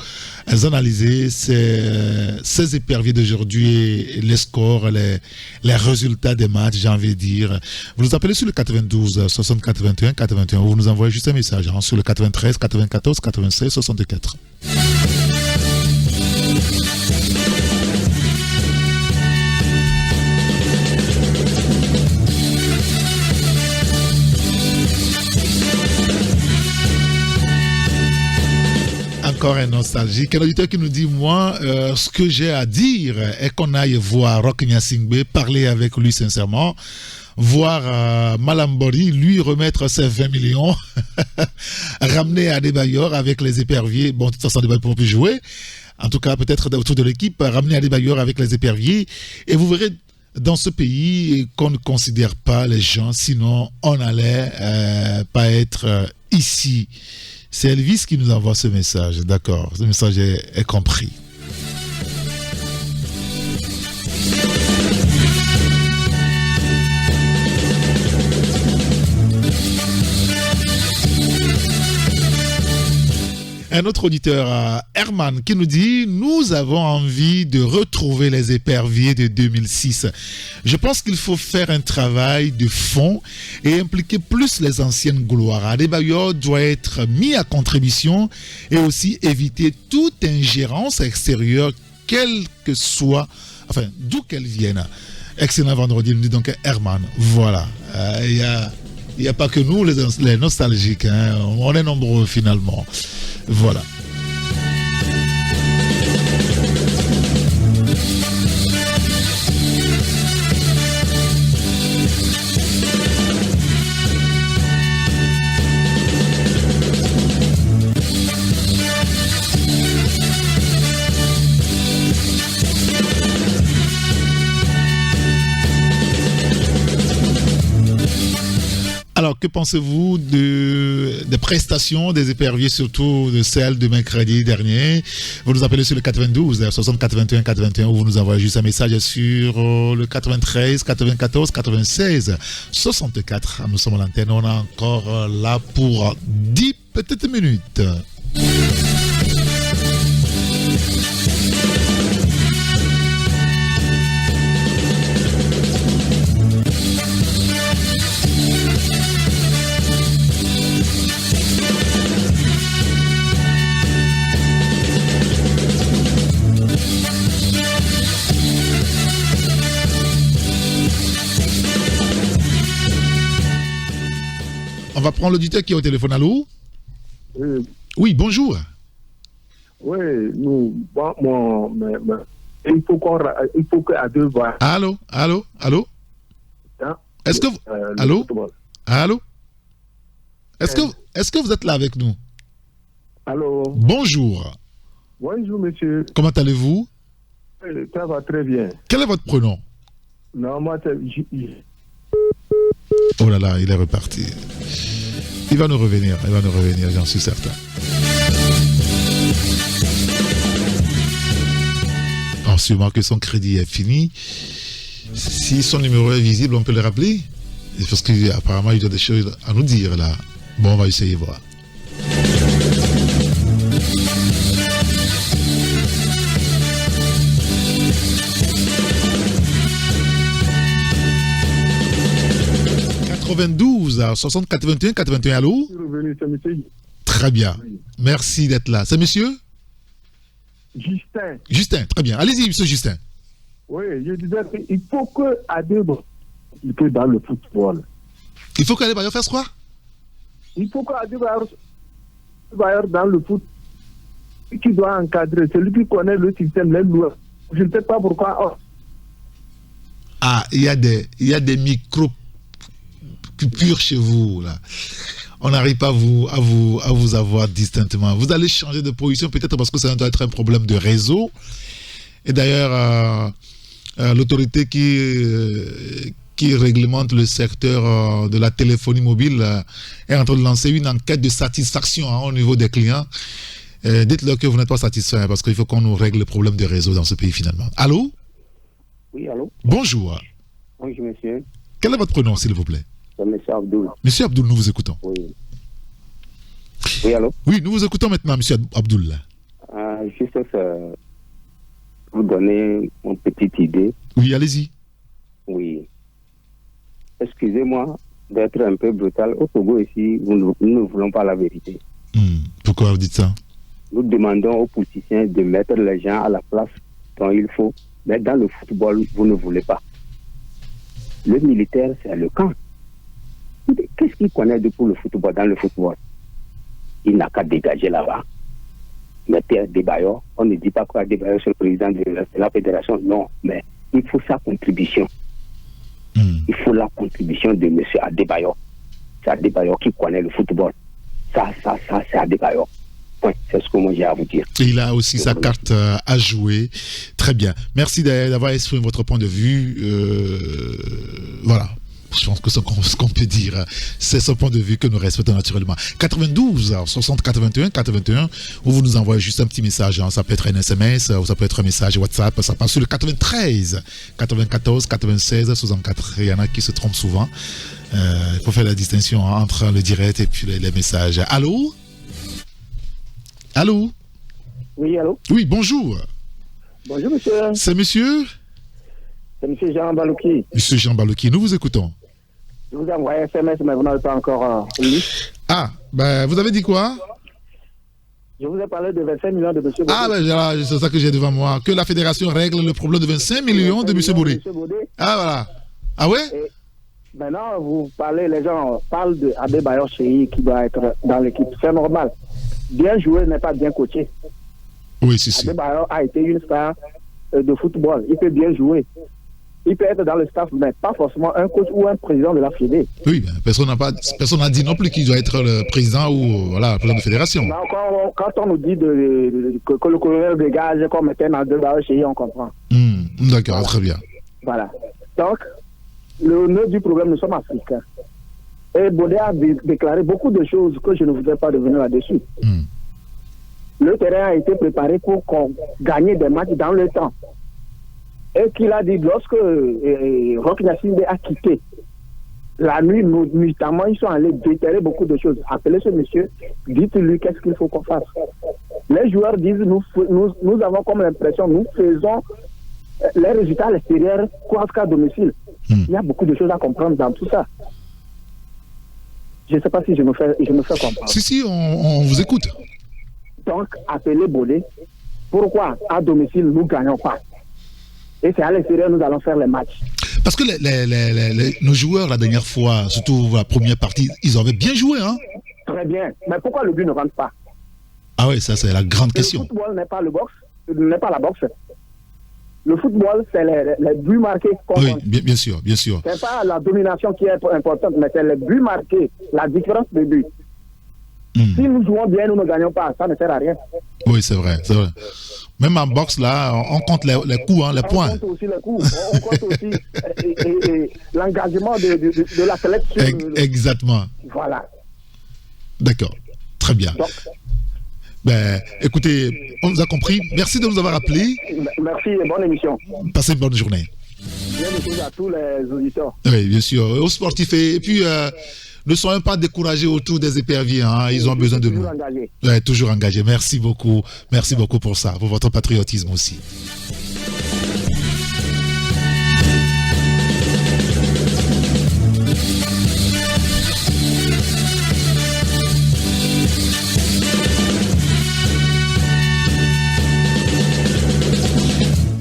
analysez ces éperviers d'aujourd'hui, les scores, les résultats des matchs, j'ai envie de dire? Vous nous appelez sur le 92 60 81 81, vous nous envoyez juste un message sur le 93 94 96 64. Encore un nostalgique, un auditeur qui nous dit moi, ce que j'ai à dire est qu'on aille voir Rock Nassingbe, parler avec lui sincèrement, voir Malambori lui remettre ses 20 millions, ramener Adebayor avec les éperviers, bon de toute façon Adebayor ne pourra plus jouer, en tout cas peut-être autour de l'équipe, ramener Adebayor avec les éperviers, et vous verrez dans ce pays qu'on ne considère pas les gens, sinon on n'allait pas être ici. C'est Elvis qui nous envoie ce message, d'accord, ce message est compris. Un autre auditeur, Herman, qui nous dit « Nous avons envie de retrouver les éperviers de 2006. Je pense qu'il faut faire un travail de fond et impliquer plus les anciennes gloires. Adebayor doit être mis à contribution et aussi éviter toute ingérence extérieure, quelle que soit, enfin, d'où qu'elle vienne. » Excellent vendredi, nous dit donc Herman. Voilà. Il n'y a pas que nous, les nostalgiques. Hein. On est nombreux finalement. Voilà. Alors, que pensez-vous des prestations des éperviers, surtout de celles de mercredi dernier? Vous nous appelez sur le 92 60 81 81 ou vous nous envoyez juste un message sur le 93 94 96 64. Nous sommes à l'antenne, on est encore là pour 10 petites minutes. On va prendre l'auditeur qui est au téléphone. Allô? Oui, bonjour. Oui, il faut qu'à deux voix. Allô? Est-ce que vous... Allô? Est-ce que vous êtes là avec nous? Allô? Bonjour. Bonjour, monsieur. Comment allez-vous? Ça va très bien. Quel est votre prénom? Non, moi, c'est... Oh là là, il est reparti. Il va nous revenir, j'en suis certain. Alors, sûrement que son crédit est fini. Si son numéro est visible, on peut le rappeler. Parce qu'apparemment, il y a des choses à nous dire là. Bon, on va essayer de voir. ...92 60 81 81, allô? Très bien. Merci d'être là. C'est monsieur? Justin, très bien. Allez-y, monsieur Justin. Oui, je disais qu'il faut que Adebayor dans le football. Il faut qu'Adebayor fasse quoi? Il faut qu'Adebayor dans le foot, qui doit encadrer, celui qui connaît le système, les lois. Je ne sais pas pourquoi. Oh. Ah, il y a des micros pur chez vous là. On n'arrive pas à vous avoir distinctement. Vous allez changer de position peut-être parce que ça doit être un problème de réseau. Et d'ailleurs, l'autorité qui réglemente le secteur de la téléphonie mobile est en train de lancer une enquête de satisfaction au niveau des clients. Dites-leur que vous n'êtes pas satisfait parce qu'il faut qu'on nous règle le problème de réseau dans ce pays finalement. Allô? Oui, allô? Bonjour. Bonjour, monsieur. Quel est votre prénom, s'il vous plaît? C'est monsieur Abdoul. Monsieur Abdoul, nous vous écoutons. Oui. Oui, allô? Oui, nous vous écoutons maintenant, monsieur Abdoul. Juste vous donner une petite idée. Oui, allez-y. Oui. Excusez-moi d'être un peu brutal. Au Togo, ici, nous ne voulons pas la vérité. Pourquoi vous dites ça? Nous demandons aux politiciens de mettre les gens à la place dont il faut. Mais dans le football, vous ne voulez pas. Le militaire, c'est le camp. Qu'est-ce qu'il connaît pour le football, dans le football? Il n'a qu'à dégager là-bas. Mais Pierre Adebayor, on ne dit pas quoi Adebayor c'est le président de la fédération. Non, mais il faut sa contribution. Il faut la contribution de M. Adebayor. C'est Adebayor qui connaît le football. Ça, c'est Adebayor. Ouais, c'est ce que moi j'ai à vous dire. Et il a aussi sa carte à jouer. Très bien. Merci d'avoir exprimé votre point de vue. Voilà. Je pense que ce qu'on peut dire, c'est ce point de vue que nous respectons naturellement. 92 60 81 81, où vous nous envoyez juste un petit message. Ça peut être un SMS, ou ça peut être un message WhatsApp. Ça passe sur le 93 94 96 64. Il y en a qui se trompent souvent. Il faut faire la distinction entre le direct et puis les messages. Allô? Allô? Oui, allô? Oui, bonjour. Bonjour, monsieur. C'est monsieur? C'est monsieur Jean Balouki. Monsieur Jean Balouki, nous vous écoutons. Je vous ai envoyé un SMS, mais vous n'avez pas encore lu. Ah, ben, vous avez dit quoi? Je vous ai parlé de 25 millions de monsieur Baudé. Ah, ben, c'est ça que j'ai devant moi. Que la fédération règle le problème de 25 millions de monsieur Baudé. Ah, voilà. Ah ouais? Et maintenant, vous parlez, les gens parlent de Adebayor Cheyi qui doit être dans l'équipe. C'est normal. Bien jouer n'est pas bien coaché. Oui, c'est sûr. Adebayor a été une star de football. Il peut bien jouer. Il peut être dans le staff, mais pas forcément un coach ou un président de la Fédé. Oui, ben, personne n'a dit non plus qu'il doit être le président ou voilà, le président de fédération. Non, quand on nous dit que le colonel dégage comme étant dans Adebayor Cheyi, on comprend. D'accord, voilà. Très bien. Voilà. Donc, le nœud du problème, nous sommes africains. Et Baudé a déclaré beaucoup de choses que je ne voudrais pas revenir là-dessus. Le terrain a été préparé pour gagner des matchs dans le temps. Et qu'il a dit, lorsque Roch Gnassingbé a quitté, la nuit, notamment, ils sont allés déterrer beaucoup de choses. Appelez ce monsieur, dites-lui qu'est-ce qu'il faut qu'on fasse. Les joueurs disent, nous avons comme l'impression, nous faisons les résultats à l'extérieur, quoi qu'à domicile. Il y a beaucoup de choses à comprendre dans tout ça. Je ne sais pas si je me fais comprendre. Si, on vous écoute. Donc, appelez Baudé. Pourquoi à domicile, nous ne gagnons pas? Et c'est à l'extérieur nous allons faire les matchs. Parce que nos joueurs, la dernière fois, surtout la première partie, ils avaient bien joué. Hein? Très bien. Mais pourquoi le but ne rentre pas? Ah oui, ça c'est la grande question. Le football n'est pas n'est pas la boxe. Le football, c'est les buts marqués. Oui, bien sûr, bien sûr. C'est pas la domination qui est importante, mais c'est les buts marqués, la différence de buts. Si nous jouons bien, nous ne gagnons pas. Ça ne sert à rien. Oui, c'est vrai, c'est vrai. Même en boxe, là, on compte les coups, hein, les points. On compte aussi les coups. On compte aussi l'engagement de la sélection. Exactement. Voilà. D'accord. Très bien. Donc, ben, écoutez, on vous a compris. Merci de nous avoir appelés. Merci et bonne émission. Passez une bonne journée. Bien des choses à tous les auditeurs. Oui, bien sûr. Aux sportifs. Et puis, ne soyons pas découragés autour des éperviers. Hein. Ils ont besoin de nous. Toujours engagés. Ouais, toujours engagés. Merci beaucoup. Merci beaucoup pour ça, pour votre patriotisme aussi.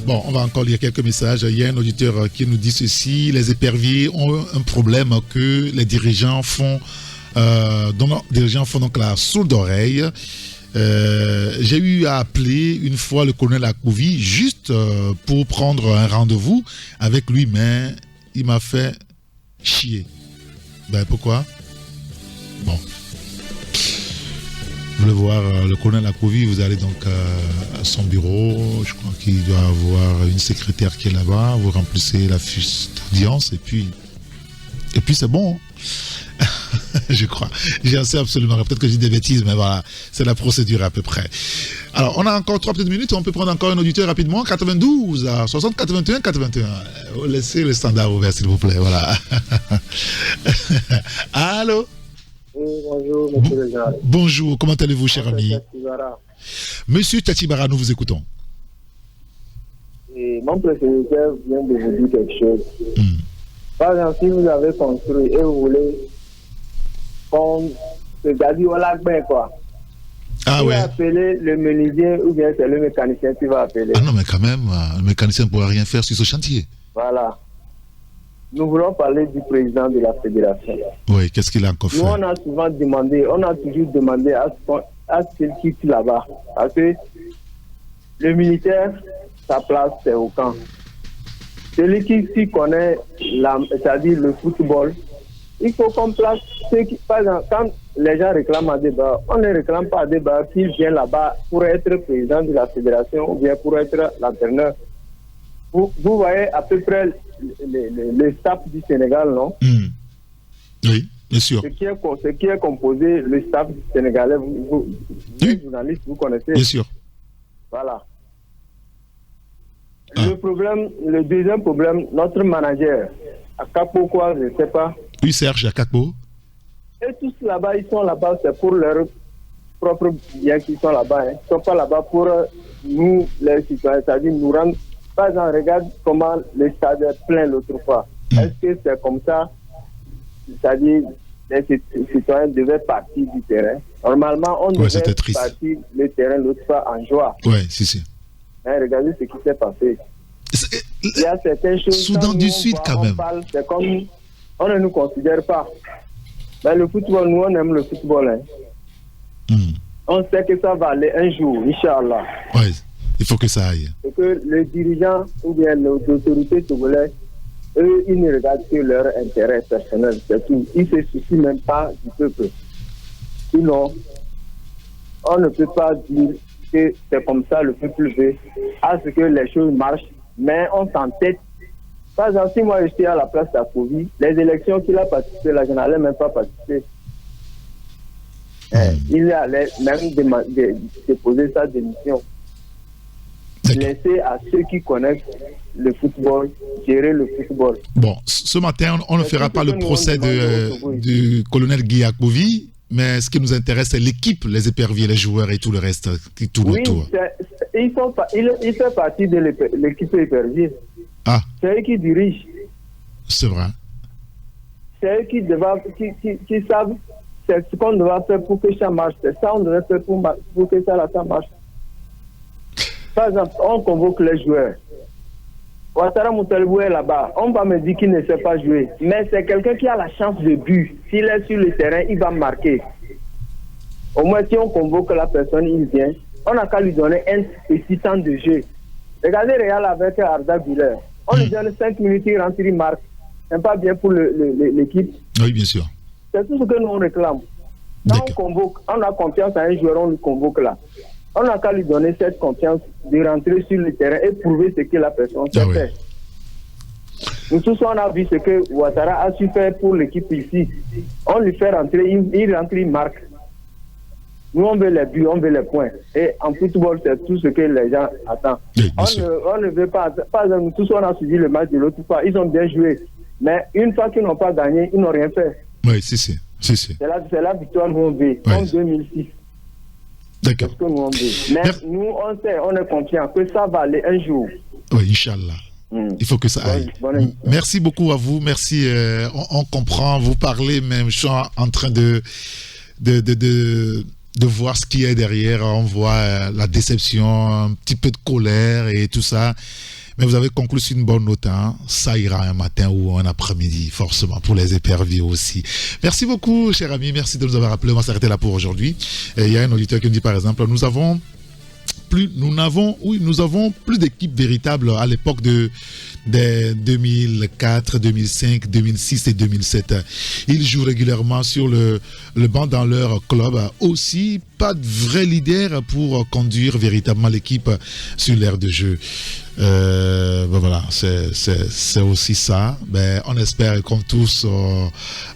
Bon, on va encore lire quelques messages. Il y a un auditeur qui nous dit ceci. Les éperviers ont un problème que les dirigeants font, donc la sourde oreille. J'ai eu à appeler une fois le colonel Akouvi juste pour prendre un rendez-vous avec lui, mais il m'a fait chier. Ben pourquoi? Bon. Vous voulez voir le colonel Akouvi, vous allez donc à son bureau, je crois qu'il doit avoir une secrétaire qui est là-bas, vous remplissez la fiche d'audience et puis c'est bon. Je crois. J'en sais absolument. Peut-être que j'ai des bêtises, mais voilà, c'est la procédure à peu près. Alors, on a encore 3 petites minutes, on peut prendre encore un auditeur rapidement. 92 à 60, 81, 81. Laissez le standard ouvert, s'il vous plaît. Voilà. Allô? Oui, bonjour, monsieur le général. Bonjour, comment allez-vous, cher ami? Monsieur Tchachibara, nous vous écoutons. Et mon préféré vient de vous dire quelque chose. Par exemple, si vous avez construit et vous voulez qu'on se garde au lac ben quoi. Ah ouais. Appeler le menuisier ou bien c'est le mécanicien qui va appeler. Ah non, mais quand même, le mécanicien ne pourra rien faire sur ce chantier. Voilà. Nous voulons parler du président de la fédération. Oui, qu'est-ce qu'il a encore fait? Nous, on a souvent demandé, on a toujours demandé à ce qu'il quitte là-bas. Parce que le militaire, sa place, c'est au camp. Celui qui s'y connaît, c'est-à-dire le football, il faut qu'on place ceux qui, par exemple, quand les gens réclament à débat, on ne réclame pas à débat qu'il vient là-bas pour être président de la fédération ou bien pour être l'entraîneur. Vous voyez à peu près le staff du Sénégal, non? Oui, bien sûr. Ce qui est composé, le staff du Sénégalais, vous journalistes, vous connaissez. Bien sûr. Voilà. Le deuxième problème, notre manager, à Capo, quoi, je ne sais pas. Oui, Serge, à Capo. Et tous là-bas, ils sont là-bas, c'est pour leur propre bien qui sont là-bas. Ils ne sont pas là-bas pour nous, les citoyens, c'est-à-dire nous rendre. Par exemple, regarde comment le stade est plein l'autre fois. Est-ce que c'est comme ça? C'est-à-dire, les citoyens devaient partir du terrain. Normalement, on devait partir le terrain l'autre fois en joie. Oui, si. Mais regardez ce qui s'est passé. Il y a certaines choses. Soudan du Sud, quand même. C'est comme on ne nous considère pas. Mais le football, nous, on aime le football. On sait que ça va aller un jour, Inch'Allah. Oui, il faut que ça aille. Et que les dirigeants ou bien les autorités togolaises, eux, ils ne regardent que leur intérêt personnel, c'est tout. Ils ne se soucient même pas du peuple. Sinon, on ne peut pas dire que c'est comme ça le peuple veut, à ce que les choses marchent, mais on s'entête. Par exemple, si moi j'étais à la place d'Akovi, les élections qu'il a participé, là, je n'allais même pas participer. Il allait même déposer sa démission. Laisser à ceux qui connaissent le football, gérer le football. Bon, ce matin, on ne fera pas le procès du colonel Guy Akovi, mais ce qui nous intéresse, c'est l'équipe, les éperviers, les joueurs et tout le reste qui tourne autour. Il fait partie de l'équipe épervier. Ah. C'est eux qui dirigent. C'est vrai. C'est eux qui savent ce qu'on doit faire pour que ça marche. C'est ça qu'on devrait faire pour que ça marche. Par exemple, on convoque les joueurs. Ouattara Moutalibou est là-bas. On va me dire qu'il ne sait pas jouer. Mais c'est quelqu'un qui a la chance de but. S'il est sur le terrain, il va marquer. Au moins, si on convoque la personne, il vient. On n'a qu'à lui donner un petit temps de jeu. Regardez Real avec Arda Güler. On lui donne 5 minutes, il rentre, il marque. C'est pas bien pour l'équipe. Oui, bien sûr. C'est tout ce que nous on réclame. Quand on convoque, on a confiance à un joueur, on le convoque là. On n'a qu'à lui donner cette confiance de rentrer sur le terrain et prouver ce que la personne sait faire. Nous tous, on a vu ce que Ouattara a su faire pour l'équipe ici. On lui fait rentrer, il rentre, il marque. Nous, on veut les buts, on veut les points. Et en football, c'est tout ce que les gens attendent. On ne veut pas... Par exemple, nous tous, on a suivi le match de l'autre fois. Ils ont bien joué. Mais une fois qu'ils n'ont pas gagné, ils n'ont rien fait. Oui, c'est la victoire nous on veut, en 2006. D'accord. C'est ce que nous on veut. Mais nous, on sait, on est confiant que ça va aller un jour. Oui, Inch'Allah. Il faut que ça aille. Merci beaucoup à vous. Merci. On comprend. Vous parlez, même je suis en train de voir ce qu'il y a derrière. On voit la déception, un petit peu de colère et tout ça. Mais vous avez conclu sur une bonne note, hein. Ça ira un matin ou un après-midi, forcément, pour les éperviers aussi. Merci beaucoup, cher ami. Merci de nous avoir appelés. On va s'arrêter là pour aujourd'hui. Il y a un auditeur qui me dit, par exemple, nous avons plus d'équipe véritable à l'époque des 2004, 2005, 2006 et 2007. Ils jouent régulièrement sur le banc dans leur club. Aussi, pas de vrai leader pour conduire véritablement l'équipe sur l'aire de jeu. Voilà, c'est aussi ça. On espère, comme tous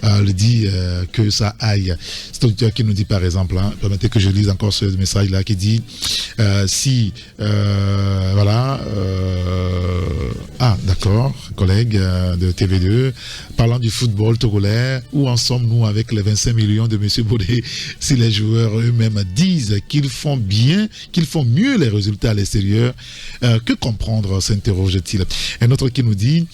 le dit, que ça aille. C'est un auditeur qui nous dit, par exemple, permettez que je lise encore ce message-là qui dit d'accord, collègue de TV2, parlant du football togolais, où en sommes-nous avec les 25 millions de M. Baudet si les joueurs eux-mêmes disent qu'ils font mieux les résultats à l'extérieur, que comprendre, s'interroge-t-il. Un autre qui nous dit,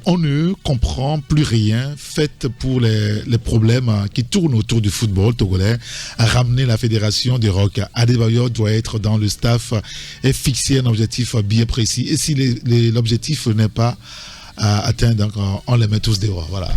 on ne comprend plus rien, faites pour les problèmes qui tournent autour du football togolais, ramener la fédération du rock. Adebayor doit être dans le staff et fixer un objectif bien précis. Et si l'objectif n'est pas atteint, donc on les met tous dehors. Voilà.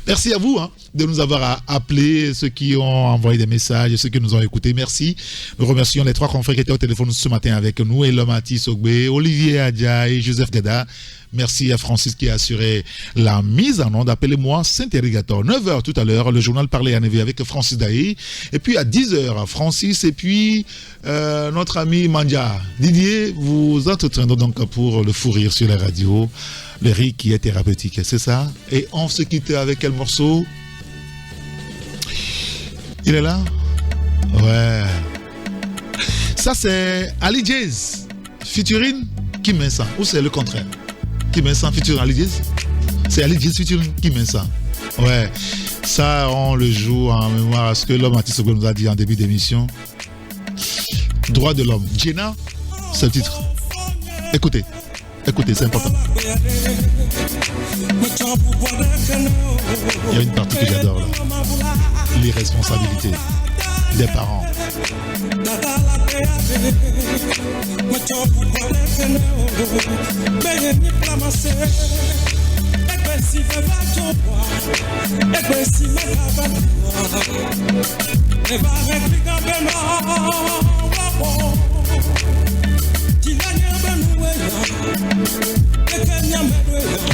Merci à vous de nous avoir appelés, ceux qui ont envoyé des messages, ceux qui nous ont écoutés. Merci. Nous remercions les 3 confrères qui étaient au téléphone ce matin avec nous, Elomati Sogbe, Olivier Adja et Joseph Gada. Merci à Francis qui a assuré la mise en onde. Appelez-moi Saint-Irrigator. 9h tout à l'heure, le journal Parler à Névé avec Francis Daï. Et puis à 10h, Francis et puis notre ami Mandia. Didier vous entretiendront donc pour le fou rire sur la radio. Le riz qui est thérapeutique, c'est ça? Et on se quitte avec quel morceau? Il est là? Ouais. Ça c'est Ali Jazz. Featuring Kim Mensa. Ou c'est le contraire? Kim Mensa featuring Ali Jazz? C'est Ali Jazz featuring Kim Mensa. Ouais. Ça, on le joue en mémoire à ce que l'homme artiste nous a dit en début d'émission. Droit de l'homme. Jenna, c'est le titre. Écoutez, c'est important. Il y a une partie que j'adore là. Les responsabilités des parents.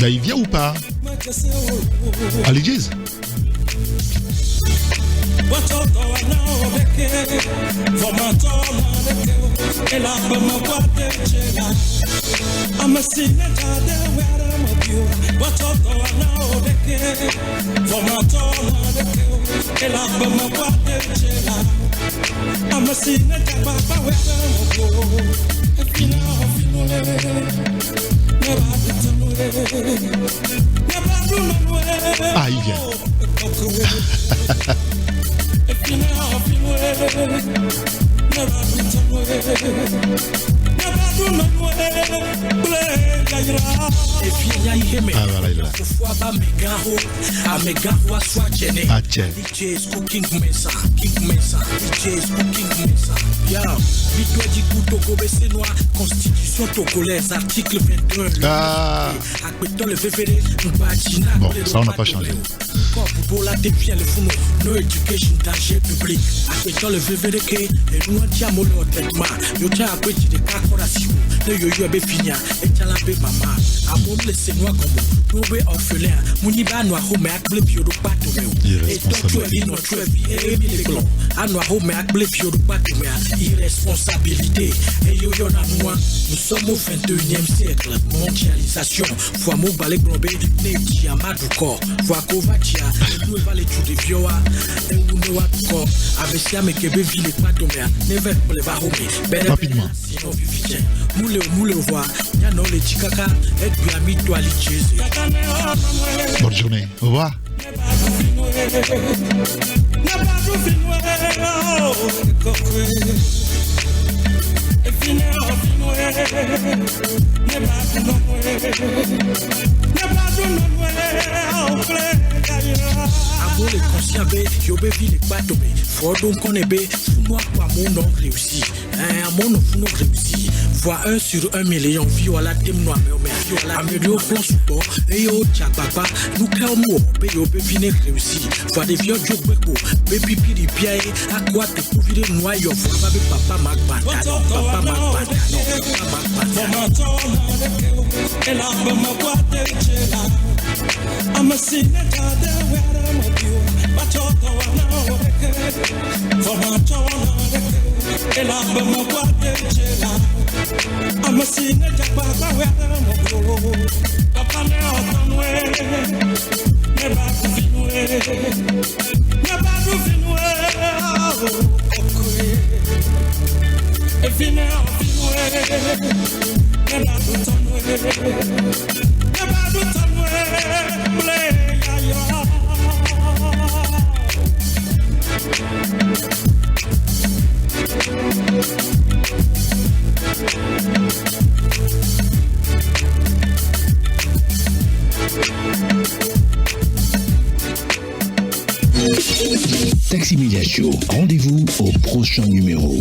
Ben, il vient ou pas? À l'église? Ah, il vient. Ah, voilà, il est là. Ah, tiens. Constitution togolaise, article 21. Ah. Bon, ça on n'a pas changé. Pour la devient le fou, no education danger public. Dans le VVDK, et nous on tient mon traitement. Yo tiens à petit de corporation. Ne yo yo be finia, et tiens la be maman. A mon laisser moi comme nous be orphelin. Muniba no home ak ble bio do pato meu. Et donc tu es no tu es et les blancs. A no home ak ble bio do pato meu. Irresponsabilité. Et yo yo na moi, nous sommes au 21e siècle. Mondialisation, fois mon balai blobé, ne ti amadou corps. Fois kovatia, nous va les tout de vioa. Et nous ne wa corps. Avec ça mais que be ville pas tomber. Ne va pas le va homé. Rapidement. Moule voix, y'a non les chikaka, et puis à mi toi les chaises. Bonne journée, au revoir. Amour les conscients, yo be ville pas tomber. Faut donc qu'on est bé, moi quoi mon nom réussi. Mon nom réussi. Fois 1 sur 1 million, viola dem noir, mais viola améliore plan support. Et yo, tchak papa, nous calmons, yo be vine réussi. Fois des vieux jokes beko, baby piri piae, à quoi te pour vider noyau, faut pas papa magban, papa magban, papa I'm a sinner, where I'm a view, but you're the one for my and I'm a sinner, Papa, where I'm a view, Papa, never if you know, Taxi Media Show, rendez-vous au prochain numéro.